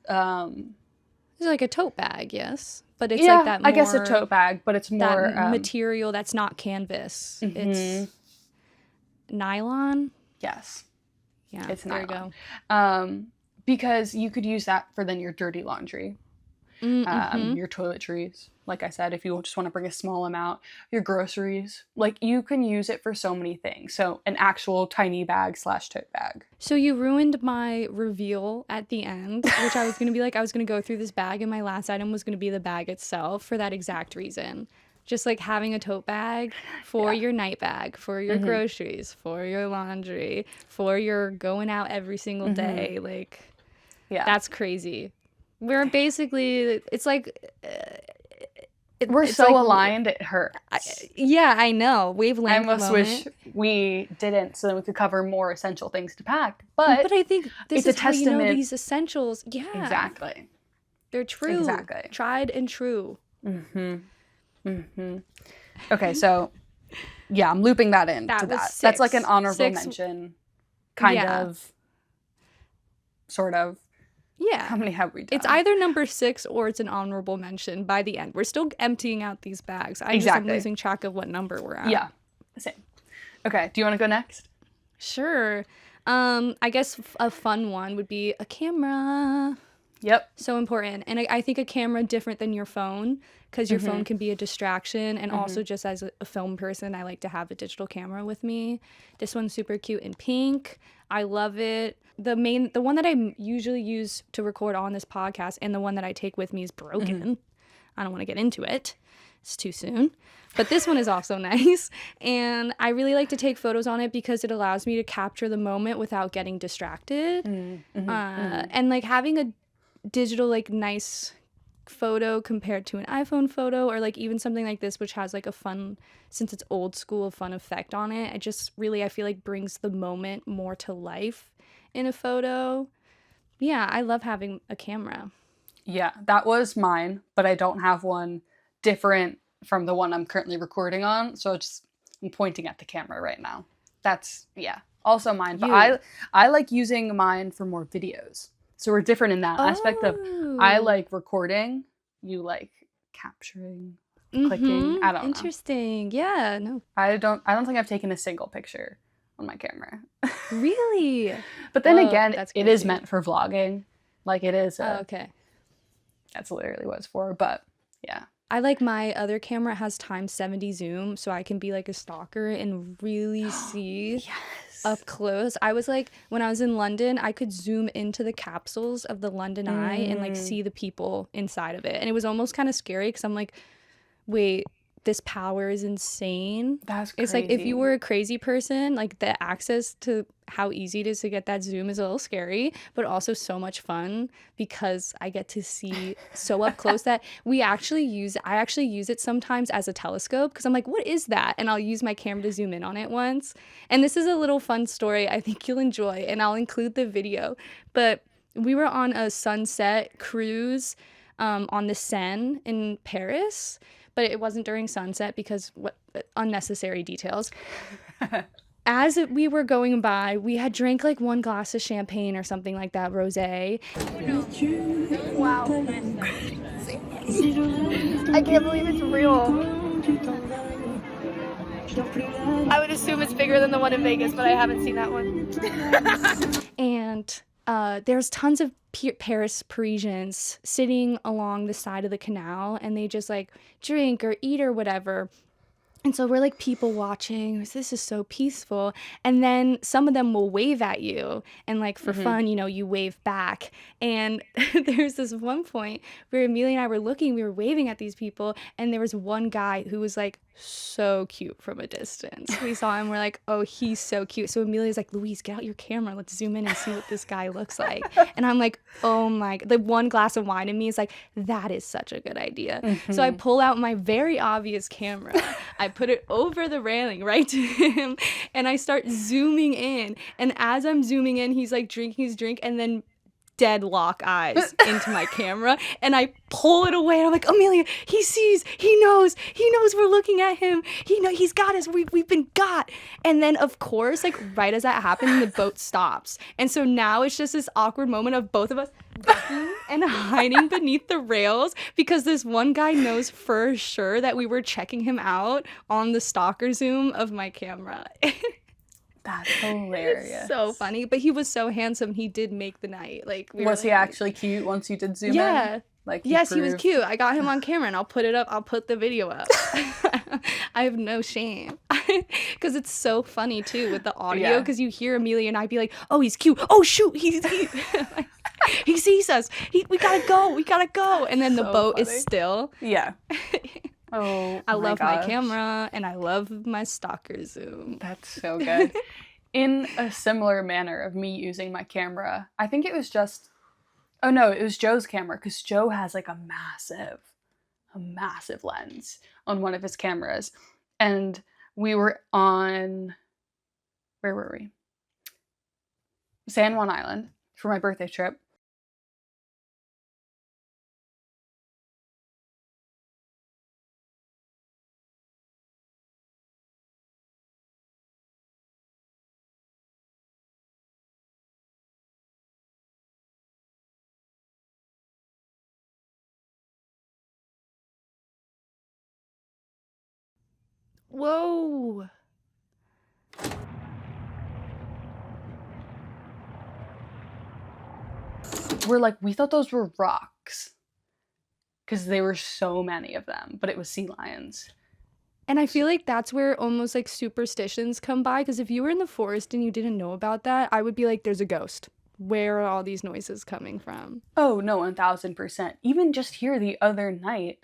Speaker 1: It's like a tote bag, yes, but it's
Speaker 2: yeah,
Speaker 1: like that.
Speaker 2: I guess a tote bag, but it's more
Speaker 1: that material that's not canvas. It's nylon.
Speaker 2: Yes.
Speaker 1: Yeah,
Speaker 2: it's
Speaker 1: there
Speaker 2: nylon.
Speaker 1: you go.
Speaker 2: Because you could use that for then your dirty laundry, your toiletries. Like I said, if you just want to bring a small amount, your groceries, like you can use it for so many things. So an actual tiny bag / tote bag.
Speaker 1: So you ruined my reveal at the end, which I was going to be like, I was going to go through this bag and my last item was going to be the bag itself for that exact reason. Just like having a tote bag for your night bag, for your groceries, for your laundry, for your going out every single day. Like,
Speaker 2: Yeah.
Speaker 1: That's crazy. We're basically, it's like...
Speaker 2: We're
Speaker 1: it's
Speaker 2: so
Speaker 1: like,
Speaker 2: aligned, it hurts.
Speaker 1: Yeah, I know. Wavelength
Speaker 2: I almost
Speaker 1: moment.
Speaker 2: wish we didn't, so then we could cover more essential things to pack. But
Speaker 1: I think this
Speaker 2: it's
Speaker 1: is
Speaker 2: a
Speaker 1: how you know
Speaker 2: testament.
Speaker 1: these essentials. Yeah.
Speaker 2: Exactly.
Speaker 1: They're true.
Speaker 2: Exactly.
Speaker 1: Tried and true.
Speaker 2: Okay, so yeah, I'm looping that in to that.
Speaker 1: 6.
Speaker 2: That's like an honorable
Speaker 1: 6.
Speaker 2: mention, kind
Speaker 1: Yeah.
Speaker 2: of, sort of.
Speaker 1: Yeah.
Speaker 2: How many have we done?
Speaker 1: It's either number 6 or it's an honorable mention by the end. We're still emptying out these bags. I'm losing track of what number we're at.
Speaker 2: Yeah, same. Okay, do you want to go next?
Speaker 1: Sure. I guess a fun one would be a camera.
Speaker 2: Yep.
Speaker 1: So important. And I think a camera different than your phone, because your phone can be a distraction. And also, just as a film person, I like to have a digital camera with me. This one's super cute in pink. I love it. The one that I usually use to record on this podcast and the one that I take with me is broken. I don't want to get into it. It's too soon. But this one is also nice. And I really like to take photos on it because it allows me to capture the moment without getting distracted. And like having a digital, like, nice photo compared to an iPhone photo, or like even something like this, which has like a fun, since it's old school, fun effect on it. It just really, I feel like, brings the moment more to life in a photo. Yeah, I love having a camera.
Speaker 2: Yeah, that was mine, but I don't have one different from the one I'm currently recording on, so I'm pointing at the camera right now. That's, yeah, also mine, but I like using mine for more videos. So we're different in that aspect of, I like recording, you like capturing, clicking. I don't know.
Speaker 1: Interesting. Yeah, no.
Speaker 2: I don't think I've taken a single picture on my camera.
Speaker 1: Really?
Speaker 2: But then again, it is meant for vlogging. Like, it is.
Speaker 1: Okay.
Speaker 2: That's literally what it's for, but yeah.
Speaker 1: I like my other camera has times 70 zoom, so I can be like a stalker and really see up close. I was like, when I was in London, I could zoom into the capsules of the London Eye and like see the people inside of it. And it was almost kind of scary because I'm like, wait, this power is insane.
Speaker 2: That's crazy.
Speaker 1: It's like, if you were a crazy person, like, the access to how easy it is to get that zoom is a little scary, but also so much fun because I get to see so up close that I actually use it sometimes as a telescope because I'm like, what is that? And I'll use my camera to zoom in on it once. And this is a little fun story I think you'll enjoy, and I'll include the video. But we were on a sunset cruise on the Seine in Paris, but it wasn't during sunset because unnecessary details. As we were going by, we had drank like 1 glass of champagne or something like that, rosé. Wow. I can't believe it's real. I would assume it's bigger than the one in Vegas, but I haven't seen that one. And there's tons of Parisians sitting along the side of the canal, and they just like drink or eat or whatever. And so we're like people watching. This is so peaceful. And then some of them will wave at you. And like for fun, you know, you wave back. And there's this one point where Amelia and I were looking, we were waving at these people. And there was one guy who was like so cute from a distance. We saw him, we're like, oh, he's so cute. So Amelia's like, Louise, get out your camera. Let's zoom in and see what this guy looks like. And I'm like, oh my, the 1 glass of wine in me is like, that is such a good idea. So I pull out my very obvious camera. I put it over the railing right to him, and I start zooming in. And as I'm zooming in, he's like drinking his drink and then deadlock eyes into my camera, and I pull it away, and I'm like, Amelia, he sees, he knows we're looking at him, he's got us, we've been got. And then of course, like right as that happened, the boat stops, and so now it's just this awkward moment of both of us ducking and hiding beneath the rails because this one guy knows for sure that we were checking him out on the stalker zoom of my camera.
Speaker 2: That's hilarious.
Speaker 1: It's so funny, but he was so handsome. He did make the night. Like,
Speaker 2: was he actually cute once you did zoom in?
Speaker 1: Yeah.
Speaker 2: Like,
Speaker 1: yes, he was cute. I got him on camera, and I'll put it up. I'll put the video up. I have no shame because it's so funny too with the audio. Because you hear Amelia and I be like, "Oh, he's cute. Oh, shoot, he sees us. We gotta go." And then the boat is still.
Speaker 2: Yeah. Oh,
Speaker 1: I love my camera, and I love my stalker zoom.
Speaker 2: That's so good. In a similar manner of me using my camera, I think it was just Oh no, it was Joe's camera, because Joe has like a massive lens on one of his cameras. And we were on, where were we? San Juan Island for my birthday trip.
Speaker 1: Whoa.
Speaker 2: We thought those were rocks because there were so many of them, but it was sea lions.
Speaker 1: And I feel like that's where almost like superstitions come by, because if you were in the forest and you didn't know about that, I would be like, there's a ghost. Where are all these noises coming from?
Speaker 2: Oh, no, 1000%. Even just here the other night,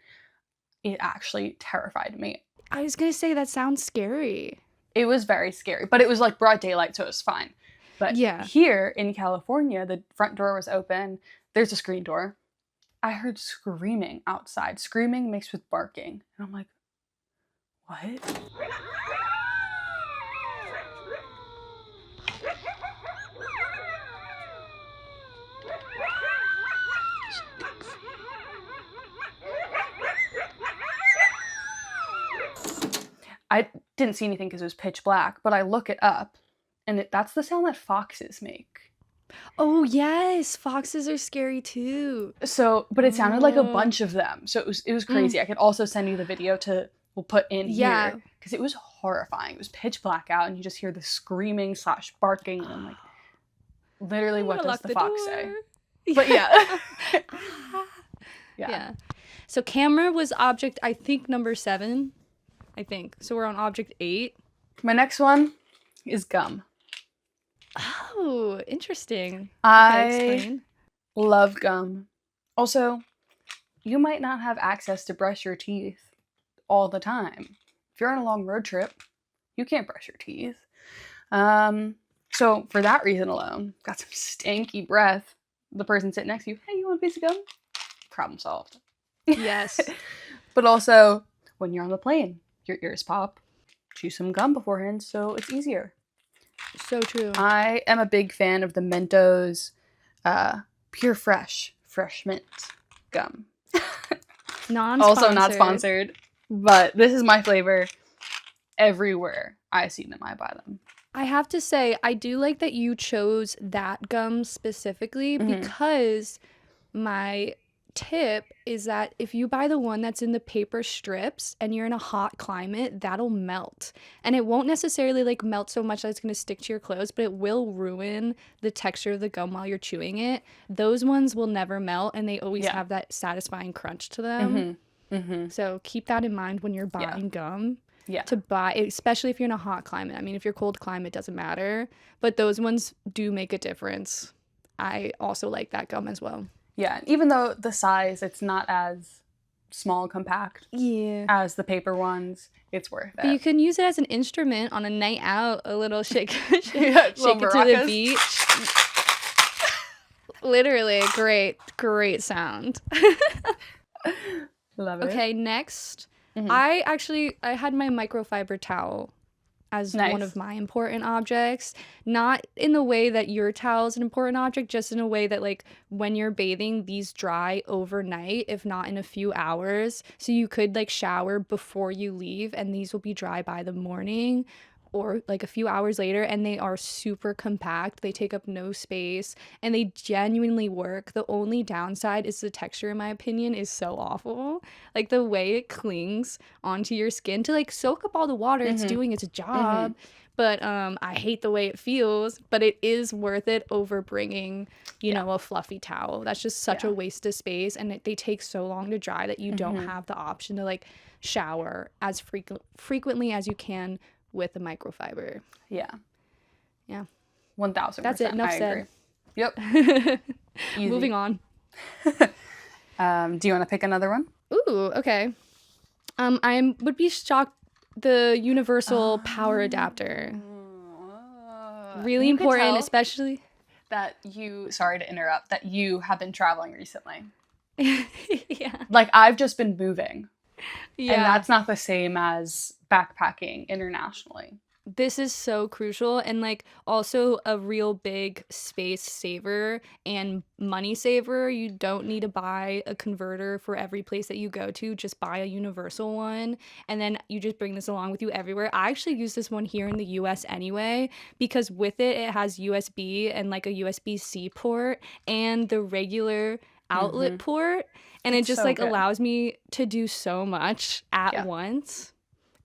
Speaker 2: it actually terrified me.
Speaker 1: I was going to say, that sounds scary.
Speaker 2: It was very scary, but it was like broad daylight, so it was fine. But
Speaker 1: Yeah.
Speaker 2: here in California, the front door was open. There's a screen door. I heard screaming outside, screaming mixed with barking. And I'm like, what? I didn't see anything because it was pitch black, but I look it up, and that's the sound that foxes make.
Speaker 1: Oh, yes. Foxes are scary too.
Speaker 2: So, but it sounded like a bunch of them. So it was crazy. I could also send you the video we'll put in here, because it was horrifying. It was pitch black out, and you just hear the screaming / barking, and I'm like, literally, what does the fox say? But yeah.
Speaker 1: Yeah. So camera was object, I think, number 7. I think. So we're on object 8.
Speaker 2: My next one is gum.
Speaker 1: Oh, interesting.
Speaker 2: I love gum. Also, you might not have access to brush your teeth all the time. If you're on a long road trip, you can't brush your teeth. So for that reason alone, got some stanky breath. The person sitting next to you, hey, you want a piece of gum? Problem solved.
Speaker 1: Yes.
Speaker 2: But also, when you're on the plane, your ears pop. Chew some gum beforehand, so it's easier.
Speaker 1: So true.
Speaker 2: I am a big fan of the Mentos Pure Fresh mint gum.
Speaker 1: Non-sponsored.
Speaker 2: Also not sponsored, but this is my flavor. Everywhere I see them, I buy them.
Speaker 1: I have to say, I do like that you chose that gum specifically, because my tip is that if you buy the one that's in the paper strips and you're in a hot climate, that'll melt. And it won't necessarily like melt so much that it's going to stick to your clothes, but it will ruin the texture of the gum while you're chewing it. Those ones will never melt, and they always have that satisfying crunch to them. So keep that in mind when you're buying gum. To buy, especially if you're in a hot climate. I mean, if you're cold climate, it doesn't matter, but those ones do make a difference. I also like that gum as well.
Speaker 2: Yeah, even though the size, it's not as small, compact as the paper ones, it's worth it.
Speaker 1: But you can use it as an instrument on a night out, a little shake it to the beach. Literally, great sound.
Speaker 2: Love it.
Speaker 1: Okay, next. I had my microfiber towel as one of my important objects. Not in the way that your towel is an important object, just in a way that like when you're bathing, these dry overnight, if not in a few hours. So you could like shower before you leave, and these will be dry by the morning or like a few hours later, and they are super compact. They take up no space, and they genuinely work. The only downside is the texture, in my opinion, is so awful. Like the way it clings onto your skin to like soak up all the water. It's doing its job. But I hate the way it feels, but it is worth it over bringing, you know, a fluffy towel. That's just such a waste of space, and they take so long to dry that you don't have the option to like shower as frequently as you can with the microfiber. Yeah.
Speaker 2: 1000%.
Speaker 1: That's it. Enough said.
Speaker 2: Yep.
Speaker 1: Moving on.
Speaker 2: Do you want to pick another one?
Speaker 1: Ooh, okay. I would be shocked. The universal power adapter. Really important, especially.
Speaker 2: that you, sorry to interrupt, that you have been traveling recently.
Speaker 1: Yeah.
Speaker 2: Like, I've just been moving.
Speaker 1: Yeah.
Speaker 2: And that's not the same as backpacking internationally.
Speaker 1: This is so crucial, and like also a real big space saver and money saver. You don't need to buy a converter for every place that you go to. Just buy a universal one, and then you just bring this along with you everywhere. I actually use this one here in the US anyway, because with it has USB and like a USB-C port and the regular outlet port, and
Speaker 2: It's
Speaker 1: it just
Speaker 2: so
Speaker 1: like
Speaker 2: good.
Speaker 1: allows me to do so much at once,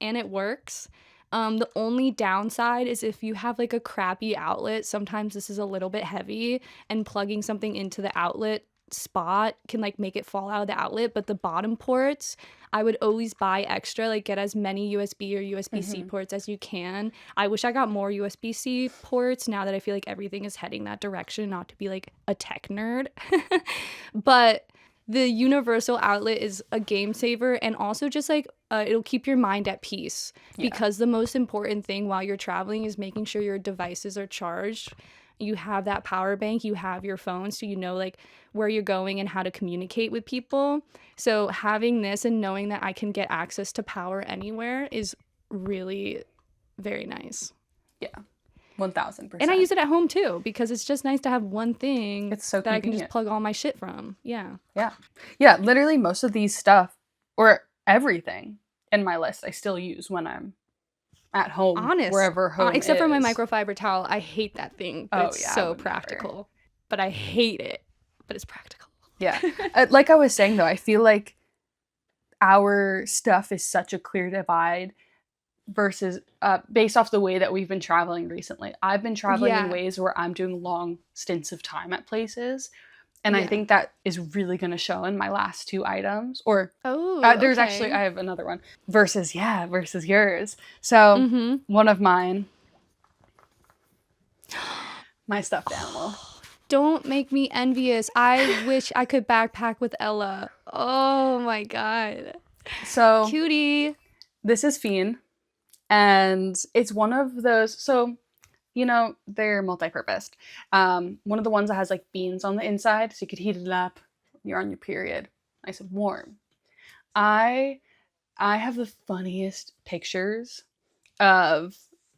Speaker 1: and it works. The only downside is if you have like a crappy outlet, sometimes this is a little bit heavy, and plugging something into the outlet spot can like make it fall out of the outlet. But the bottom ports, I would always buy extra, like get as many USB or USB-C ports as you can. I wish I got more USB-C ports now that I feel like everything is heading that direction, not to be like a tech nerd. But the universal outlet is a game saver, and also just like it'll keep your mind at peace, because the most important thing while you're traveling is making sure your devices are charged. You have that power bank, you have your phone, so you know like where you're going and how to communicate with people. So having this and knowing that I can get access to power anywhere is really very nice.
Speaker 2: Yeah. 1000%.
Speaker 1: And I use it at home too, because it's just nice to have one thing
Speaker 2: It's so
Speaker 1: that I can
Speaker 2: convenient.
Speaker 1: just plug all my shit from. Yeah.
Speaker 2: Yeah, literally most of these stuff, or everything in my list, I still use when I'm at home, wherever home
Speaker 1: except
Speaker 2: is.
Speaker 1: for my microfiber towel. I hate that thing, but it's so practical. But I hate it, but it's practical.
Speaker 2: Yeah. Like I was saying, though, I feel like our stuff is such a clear divide versus based off the way that we've been traveling recently. I've been traveling in ways where I'm doing long stints of time at places. And I think that is really going to show in my last two items. Or there's actually, I have another one. Versus yours. So one of mine, my stuffed animal.
Speaker 1: Don't make me envious. I wish I could backpack with Ella. Oh my God.
Speaker 2: So
Speaker 1: cutie.
Speaker 2: This is Fiend. And it's one of those, so, you know, they're multi-purposed. One of the ones that has like beans on the inside, so you could heat it up when you're on your period. Nice and warm. I have the funniest pictures of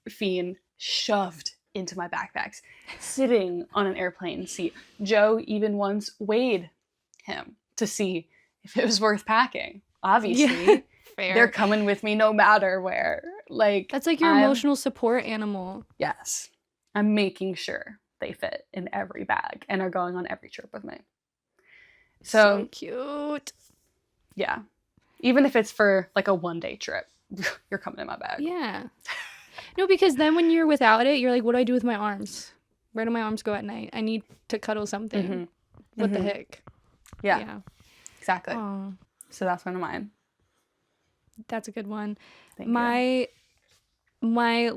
Speaker 2: Fiend shoved into my backpacks, sitting on an airplane seat. Joe even once weighed him to see if it was worth packing. Obviously.
Speaker 1: Fair.
Speaker 2: They're coming with me no matter where. Like,
Speaker 1: that's like your emotional support animal.
Speaker 2: Yes. I'm making sure they fit in every bag and are going on every trip with me.
Speaker 1: So cute.
Speaker 2: Yeah. Even if it's for like a one-day trip, you're coming in my bag.
Speaker 1: Yeah. No, because then when you're without it, you're like, what do I do with my arms? Where do my arms go at night? I need to cuddle something. What the heck?
Speaker 2: Yeah. Exactly.
Speaker 1: Aww.
Speaker 2: So that's one of mine.
Speaker 1: That's a good one.
Speaker 2: Thank you.
Speaker 1: My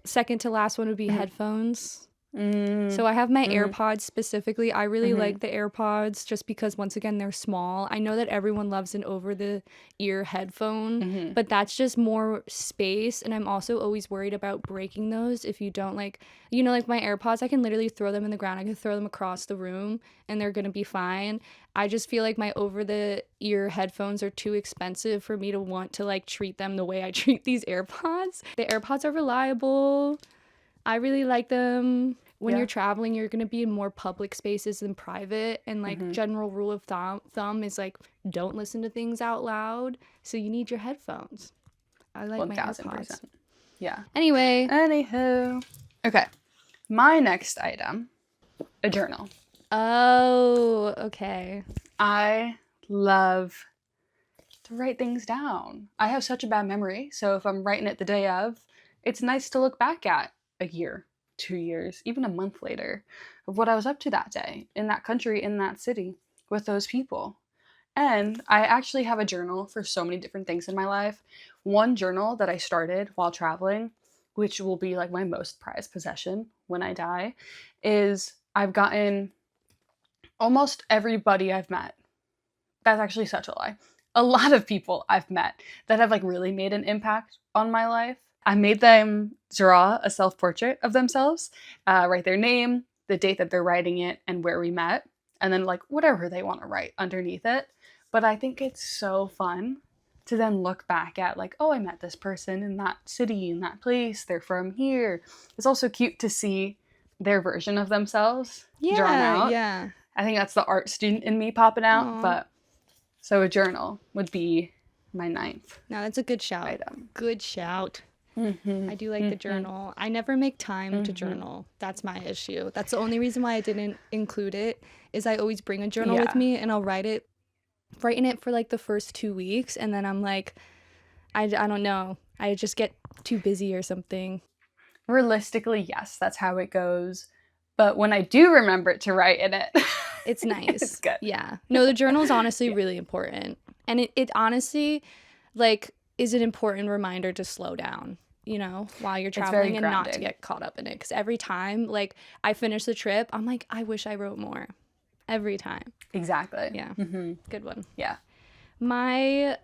Speaker 1: second to last one would be headphones. So I have my AirPods specifically. I really like the AirPods just because, once again, they're small. I know that everyone loves an over-the-ear headphone, but that's just more space. And I'm also always worried about breaking those if you don't like, you know, like my AirPods, I can literally throw them in the ground. I can throw them across the room and they're going to be fine. I just feel like my over-the-ear headphones are too expensive for me to want to like treat them the way I treat these AirPods. The AirPods are reliable. I really like them. When you're traveling, you're going to be in more public spaces than private. And like general rule of thumb is like, don't listen to things out loud. So you need your headphones. I like
Speaker 2: 1000%.
Speaker 1: my AirPods.
Speaker 2: Yeah.
Speaker 1: Anyway.
Speaker 2: Anywho. Okay. My next item, a journal.
Speaker 1: Oh, okay.
Speaker 2: I love to write things down. I have such a bad memory. So if I'm writing it the day of, it's nice to look back at a year, 2 years, even a month later of what I was up to that day in that country, in that city, with those people. And I actually have a journal for so many different things in my life. One journal that I started while traveling, which will be like my most prized possession when I die, is I've gotten almost everybody I've met. That's actually such a lie. A lot of people I've met that have like really made an impact on my life. I made them draw a self-portrait of themselves, write their name, the date that they're writing it and where we met, and then like whatever they want to write underneath it. But I think it's so fun to then look back at like, oh, I met this person in that city, in that place, they're from here. It's also cute to see their version of themselves drawn out.
Speaker 1: Yeah.
Speaker 2: I think that's the art student in me popping out.
Speaker 1: Aww.
Speaker 2: But so a journal would be my 9th.
Speaker 1: No, that's a good shout.
Speaker 2: Item.
Speaker 1: Good shout.
Speaker 2: Mm-hmm.
Speaker 1: I do like the journal. I never make time to journal. That's my issue. That's the only reason why I didn't include it, is I always bring a journal with me and I'll write in it for like the first 2 weeks, and then I'm like, I don't know. I just get too busy or something.
Speaker 2: Realistically, yes, that's how it goes. But when I do remember to write in it,
Speaker 1: it's nice.
Speaker 2: It's good.
Speaker 1: Yeah. No, the journal is honestly really important. And it honestly, like, is an important reminder to slow down, you know, while you're traveling and not to get caught up in it. Because every time, like, I finish the trip, I'm like, I wish I wrote more. Every time.
Speaker 2: Exactly.
Speaker 1: Yeah.
Speaker 2: Mm-hmm.
Speaker 1: Good one.
Speaker 2: Yeah.
Speaker 1: My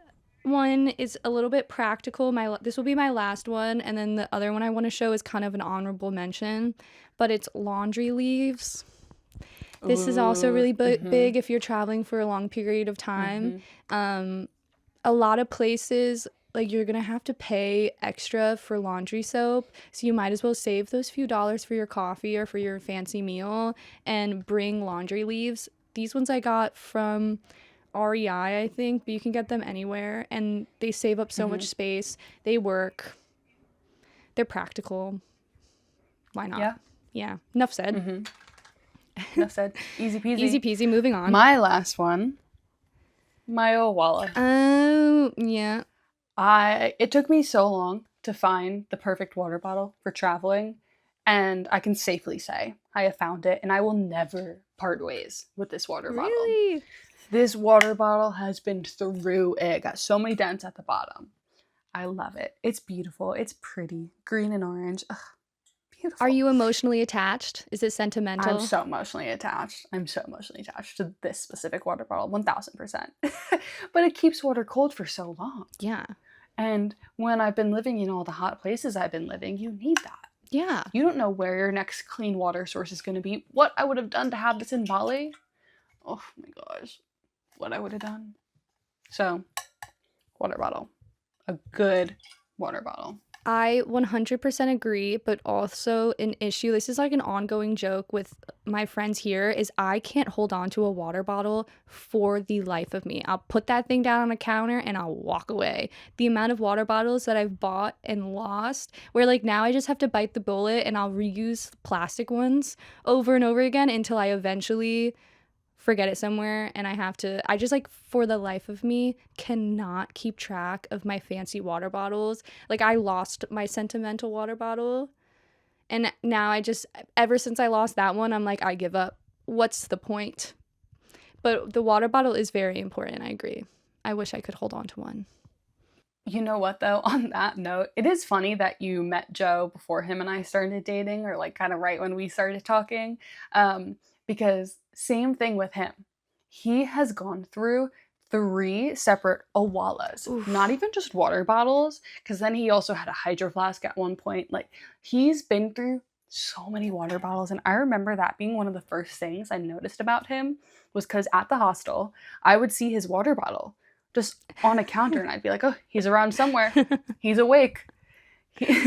Speaker 1: one is a little bit practical. This will be my last one, and then the other one I want to show is kind of an honorable mention, but it's laundry leaves. This is also really big if you're traveling for a long period of time. A lot of places, like, you're gonna have to pay extra for laundry soap, so you might as well save those few dollars for your coffee or for your fancy meal and bring laundry leaves. These ones I got from REI, I think, but you can get them anywhere, and they save up so much space. They work. They're practical. Why not? Yeah. Enough said.
Speaker 2: Enough said. Easy peasy.
Speaker 1: Easy peasy. Moving on.
Speaker 2: My last one. My old wallet.
Speaker 1: Oh, yeah.
Speaker 2: It took me so long to find the perfect water bottle for traveling, and I can safely say I have found it, and I will never part ways with this water bottle.
Speaker 1: Really?
Speaker 2: This water bottle has been through it. Got so many dents at the bottom. I love it. It's beautiful. It's pretty. Green and orange. Ugh, beautiful.
Speaker 1: Are you emotionally attached? Is it sentimental?
Speaker 2: I'm so emotionally attached. To this specific water bottle, 1000%. But it keeps water cold for so long.
Speaker 1: Yeah.
Speaker 2: And when I've been living in all the hot places I've been living, you need that.
Speaker 1: Yeah.
Speaker 2: You don't know where your next clean water source is going to be. What I would have done to have this in Bali. Oh my gosh. What I would have done. So, water bottle. A good water bottle.
Speaker 1: I 100% agree, but also an issue, this is like an ongoing joke with my friends here, is I can't hold on to a water bottle for the life of me. I'll put that thing down on a counter and I'll walk away. The amount of water bottles that I've bought and lost, where like now I just have to bite the bullet and I'll reuse plastic ones over and over again until I eventually forget it somewhere, and I just like, for the life of me, cannot keep track of my fancy water bottles. Like, I lost my sentimental water bottle, and now ever since I lost that one, I'm like, I give up. What's the point? But the water bottle is very important. I agree. I wish I could hold on to one.
Speaker 2: You know what, though? On that note, it is funny that you met Joe before him and I started dating, or like kind of right when we started talking, because same thing with him. He has gone through 3 separate awalas. Oof. Not even just water bottles, because then he also had a hydro flask at one point. Like, he's been through so many water bottles, and I remember that being one of the first things I noticed about him, was because at the hostel, I would see his water bottle just on a counter, and I'd be like, oh, he's around somewhere. He's awake.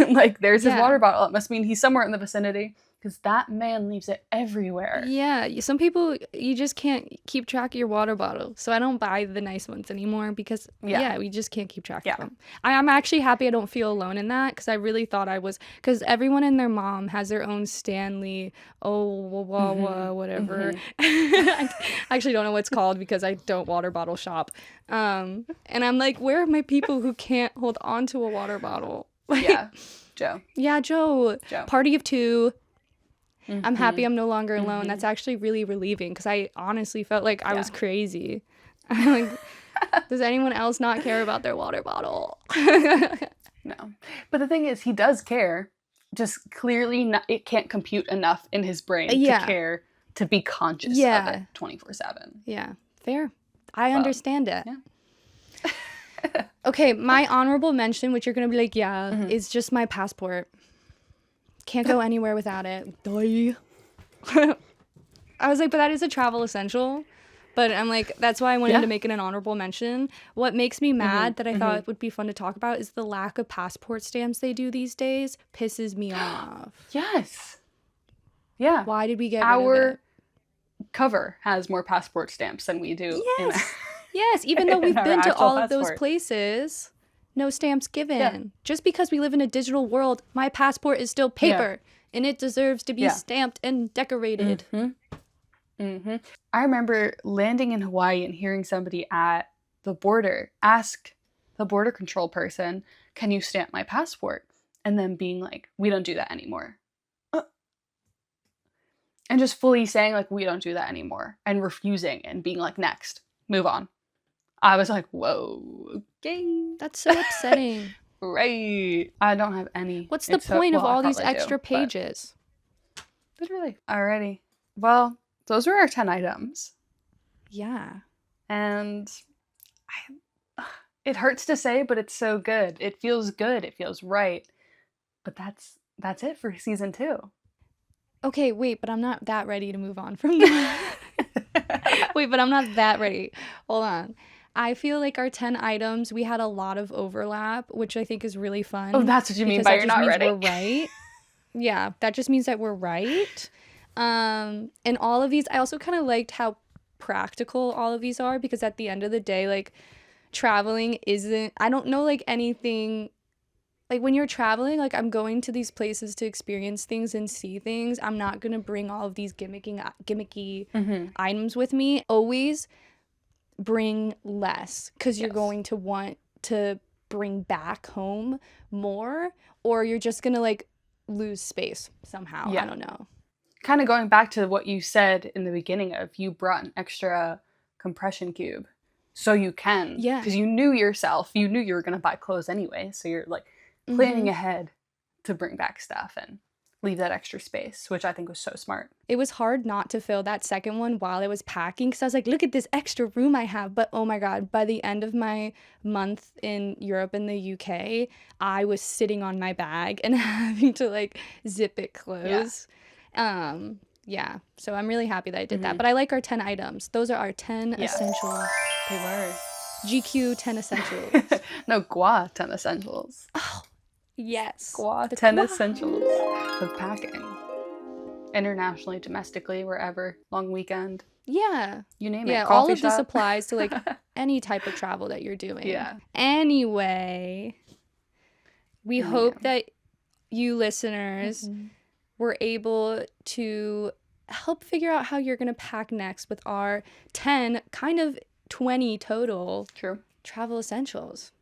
Speaker 2: Like, there's his water bottle. It must mean he's somewhere in the vicinity. Because that man leaves it everywhere. Yeah,
Speaker 1: some people, you just can't keep track of your water bottle. So I don't buy the nice ones anymore because, we just can't keep track of them. I'm actually happy I don't feel alone in that, because I really thought I was, because everyone and their mom has their own Stanley, whatever. I actually don't know what it's called because I don't water bottle shop. And I'm like, where are my people who can't hold on to a water bottle?
Speaker 2: Joe.
Speaker 1: Yeah, Joe. Party of 2. I'm happy I'm no longer alone. That's actually really relieving, because I honestly felt like I was crazy. I'm like, does anyone else not care about their water bottle?
Speaker 2: No. But the thing is, he does care. Just clearly it can't compute enough in his brain to care, to be conscious of it 24/7.
Speaker 1: Yeah, fair. I understand it. Yeah. Okay, my honorable mention, which you're going to be like, is just my passport. Can't go anywhere without it. Die. I was like, but that is a travel essential. But I'm like, that's why I wanted
Speaker 2: Yeah.
Speaker 1: to make it an honorable mention. What makes me mad that I thought
Speaker 2: mhm.
Speaker 1: it would be fun to talk about is the lack of passport stamps they do these days. Pisses me off.
Speaker 2: Yes. Yeah.
Speaker 1: Why did we get rid of
Speaker 2: Our
Speaker 1: it?
Speaker 2: cover has more passport stamps than we do in
Speaker 1: Yes. Yes. Even though
Speaker 2: in
Speaker 1: we've
Speaker 2: our
Speaker 1: been to
Speaker 2: actual
Speaker 1: all of those
Speaker 2: passport.
Speaker 1: places, no stamps given.
Speaker 2: Yeah.
Speaker 1: Just because we live in a digital world, my passport is still paper and it deserves to be
Speaker 2: Yeah.
Speaker 1: stamped and decorated.
Speaker 2: I remember landing in Hawaii and hearing somebody at the border ask the border control person, "Can you stamp my passport?" And then being like, "We don't do that anymore." And just fully saying, like, "We don't do that anymore," and refusing and being like, "Next, move on." I was like, whoa, okay.
Speaker 1: That's so upsetting.
Speaker 2: Right. I don't have any.
Speaker 1: What's the point of
Speaker 2: I
Speaker 1: all these
Speaker 2: probably
Speaker 1: extra
Speaker 2: do, but
Speaker 1: pages?
Speaker 2: literally. Alrighty. Well, those were our 10 items.
Speaker 1: Yeah.
Speaker 2: And it hurts to say, but it's so good. It feels good. It feels right. But that's it for season 2.
Speaker 1: Okay, wait, but I'm not that ready to move on from that. Wait, but I'm not that ready. Hold on. I feel like our 10 items, we had a lot of overlap, which I think is really fun.
Speaker 2: Oh, that's what you mean
Speaker 1: because
Speaker 2: by
Speaker 1: that
Speaker 2: you're
Speaker 1: just
Speaker 2: not
Speaker 1: means
Speaker 2: ready?
Speaker 1: we're right. Yeah, that just means that we're right. And all of these, I also kind of liked how practical all of these are, because at the end of the day, like, traveling isn't, I don't know, like, anything. Like, when you're traveling, like, I'm going to these places to experience things and see things. I'm not going to bring all of these gimmicky items with me. Always bring less, because you're
Speaker 2: Yes.
Speaker 1: going to want to bring back home more, or you're just going to, like, lose space somehow.
Speaker 2: Yeah.
Speaker 1: I don't know.
Speaker 2: Kind of going back to what you said in the beginning of you brought an extra compression cube so you can,
Speaker 1: Yeah.
Speaker 2: because you knew yourself, you knew you were going to buy clothes anyway, so you're like planning ahead to bring back stuff and leave that extra space, which I think was so smart.
Speaker 1: It was hard not to fill that second one while I was packing, because I was like, look at this extra room I have. But oh my God, by the end of my month in Europe and the UK, I was sitting on my bag and having to, like, zip it close. Yeah. So I'm really happy that I did that. But I like our 10 items. Those are our 10 essentials.
Speaker 2: They were.
Speaker 1: GQ 10 essentials.
Speaker 2: No, Gua 10 essentials.
Speaker 1: Yes.
Speaker 2: Gua
Speaker 1: The
Speaker 2: 10
Speaker 1: gua.
Speaker 2: essentials of packing. Internationally, domestically, wherever, long weekend,
Speaker 1: Yeah.
Speaker 2: you name it.
Speaker 1: Yeah,
Speaker 2: Coffee
Speaker 1: all of
Speaker 2: shop.
Speaker 1: this applies to, like, any type of travel that you're doing.
Speaker 2: Yeah.
Speaker 1: Anyway, we hope that you listeners were able to help figure out how you're going to pack next with our 10, kind of 20 total travel essentials.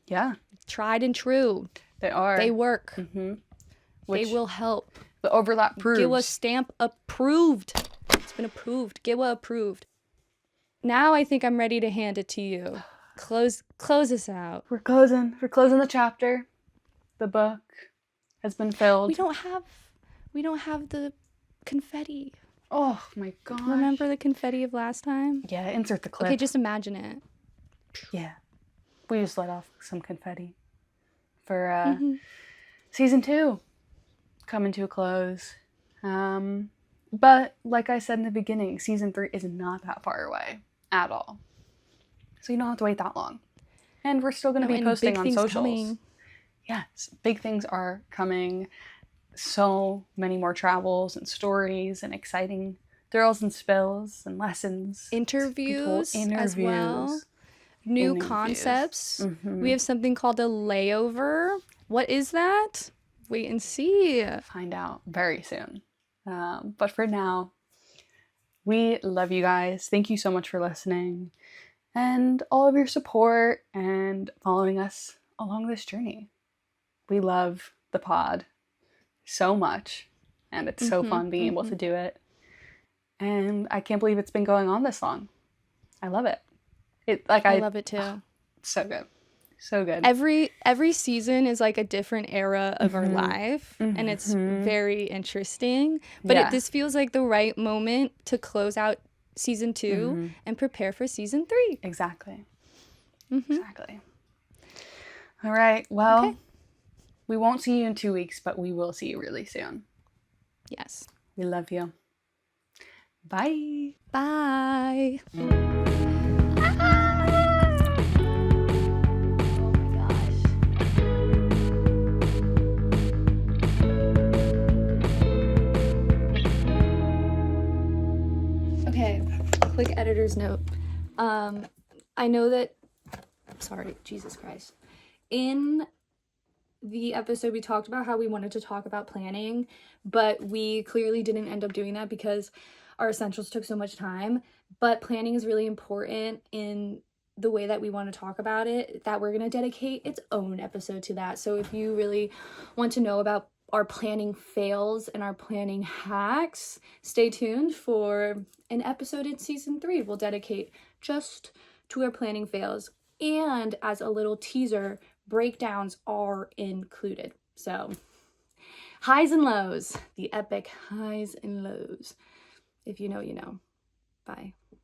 Speaker 2: Yeah.
Speaker 1: Tried and true.
Speaker 2: They are.
Speaker 1: They work.
Speaker 2: Which
Speaker 1: they will help.
Speaker 2: The overlap proves.
Speaker 1: Giwa stamp approved. It's been approved. Giwa approved. Now I think I'm ready to hand it to you. Close us out.
Speaker 2: We're closing the chapter. The book has been filled.
Speaker 1: We don't have the confetti.
Speaker 2: Oh my gosh.
Speaker 1: Remember the confetti of last time?
Speaker 2: Yeah, insert the clip.
Speaker 1: Okay, just imagine it.
Speaker 2: Yeah. We just let off some confetti for season 2 coming to a close. But like I said in the beginning, season 3 is not that far away at all. So you don't have to wait that long. And we're still going to be posting on socials. Coming. Yes, big things are coming. So many more travels and stories and exciting thrills and spills and lessons.
Speaker 1: Interviews as well. New concepts. We have something called a layover. What is that? Wait and see.
Speaker 2: Find out very soon. But for now, we love you guys. Thank you so much for listening and all of your support and following us along this journey. We love the pod so much, and it's so fun being able to do it. And I can't believe it's been going on this long. I love it. I
Speaker 1: love it too.
Speaker 2: So good. So good.
Speaker 1: Every season is like a different era of our life, and it's very interesting. But this feels like the right moment to close out season 2 and prepare for season 3.
Speaker 2: Exactly. Exactly. All right. Well, we won't see you in 2 weeks, but we will see you really soon.
Speaker 1: Yes.
Speaker 2: We love you. Bye.
Speaker 1: Bye. Okay, quick editor's note. I know that, sorry, Jesus Christ. In the episode, we talked about how we wanted to talk about planning, but we clearly didn't end up doing that because our essentials took so much time. But planning is really important in the way that we want to talk about it, that we're going to dedicate its own episode to that. So if you really want to know about our planning fails and our planning hacks, stay tuned for an episode in season 3 we'll dedicate just to our planning fails. And as a little teaser, breakdowns are included. So highs and lows, the epic highs and lows. If you know, you know. Bye.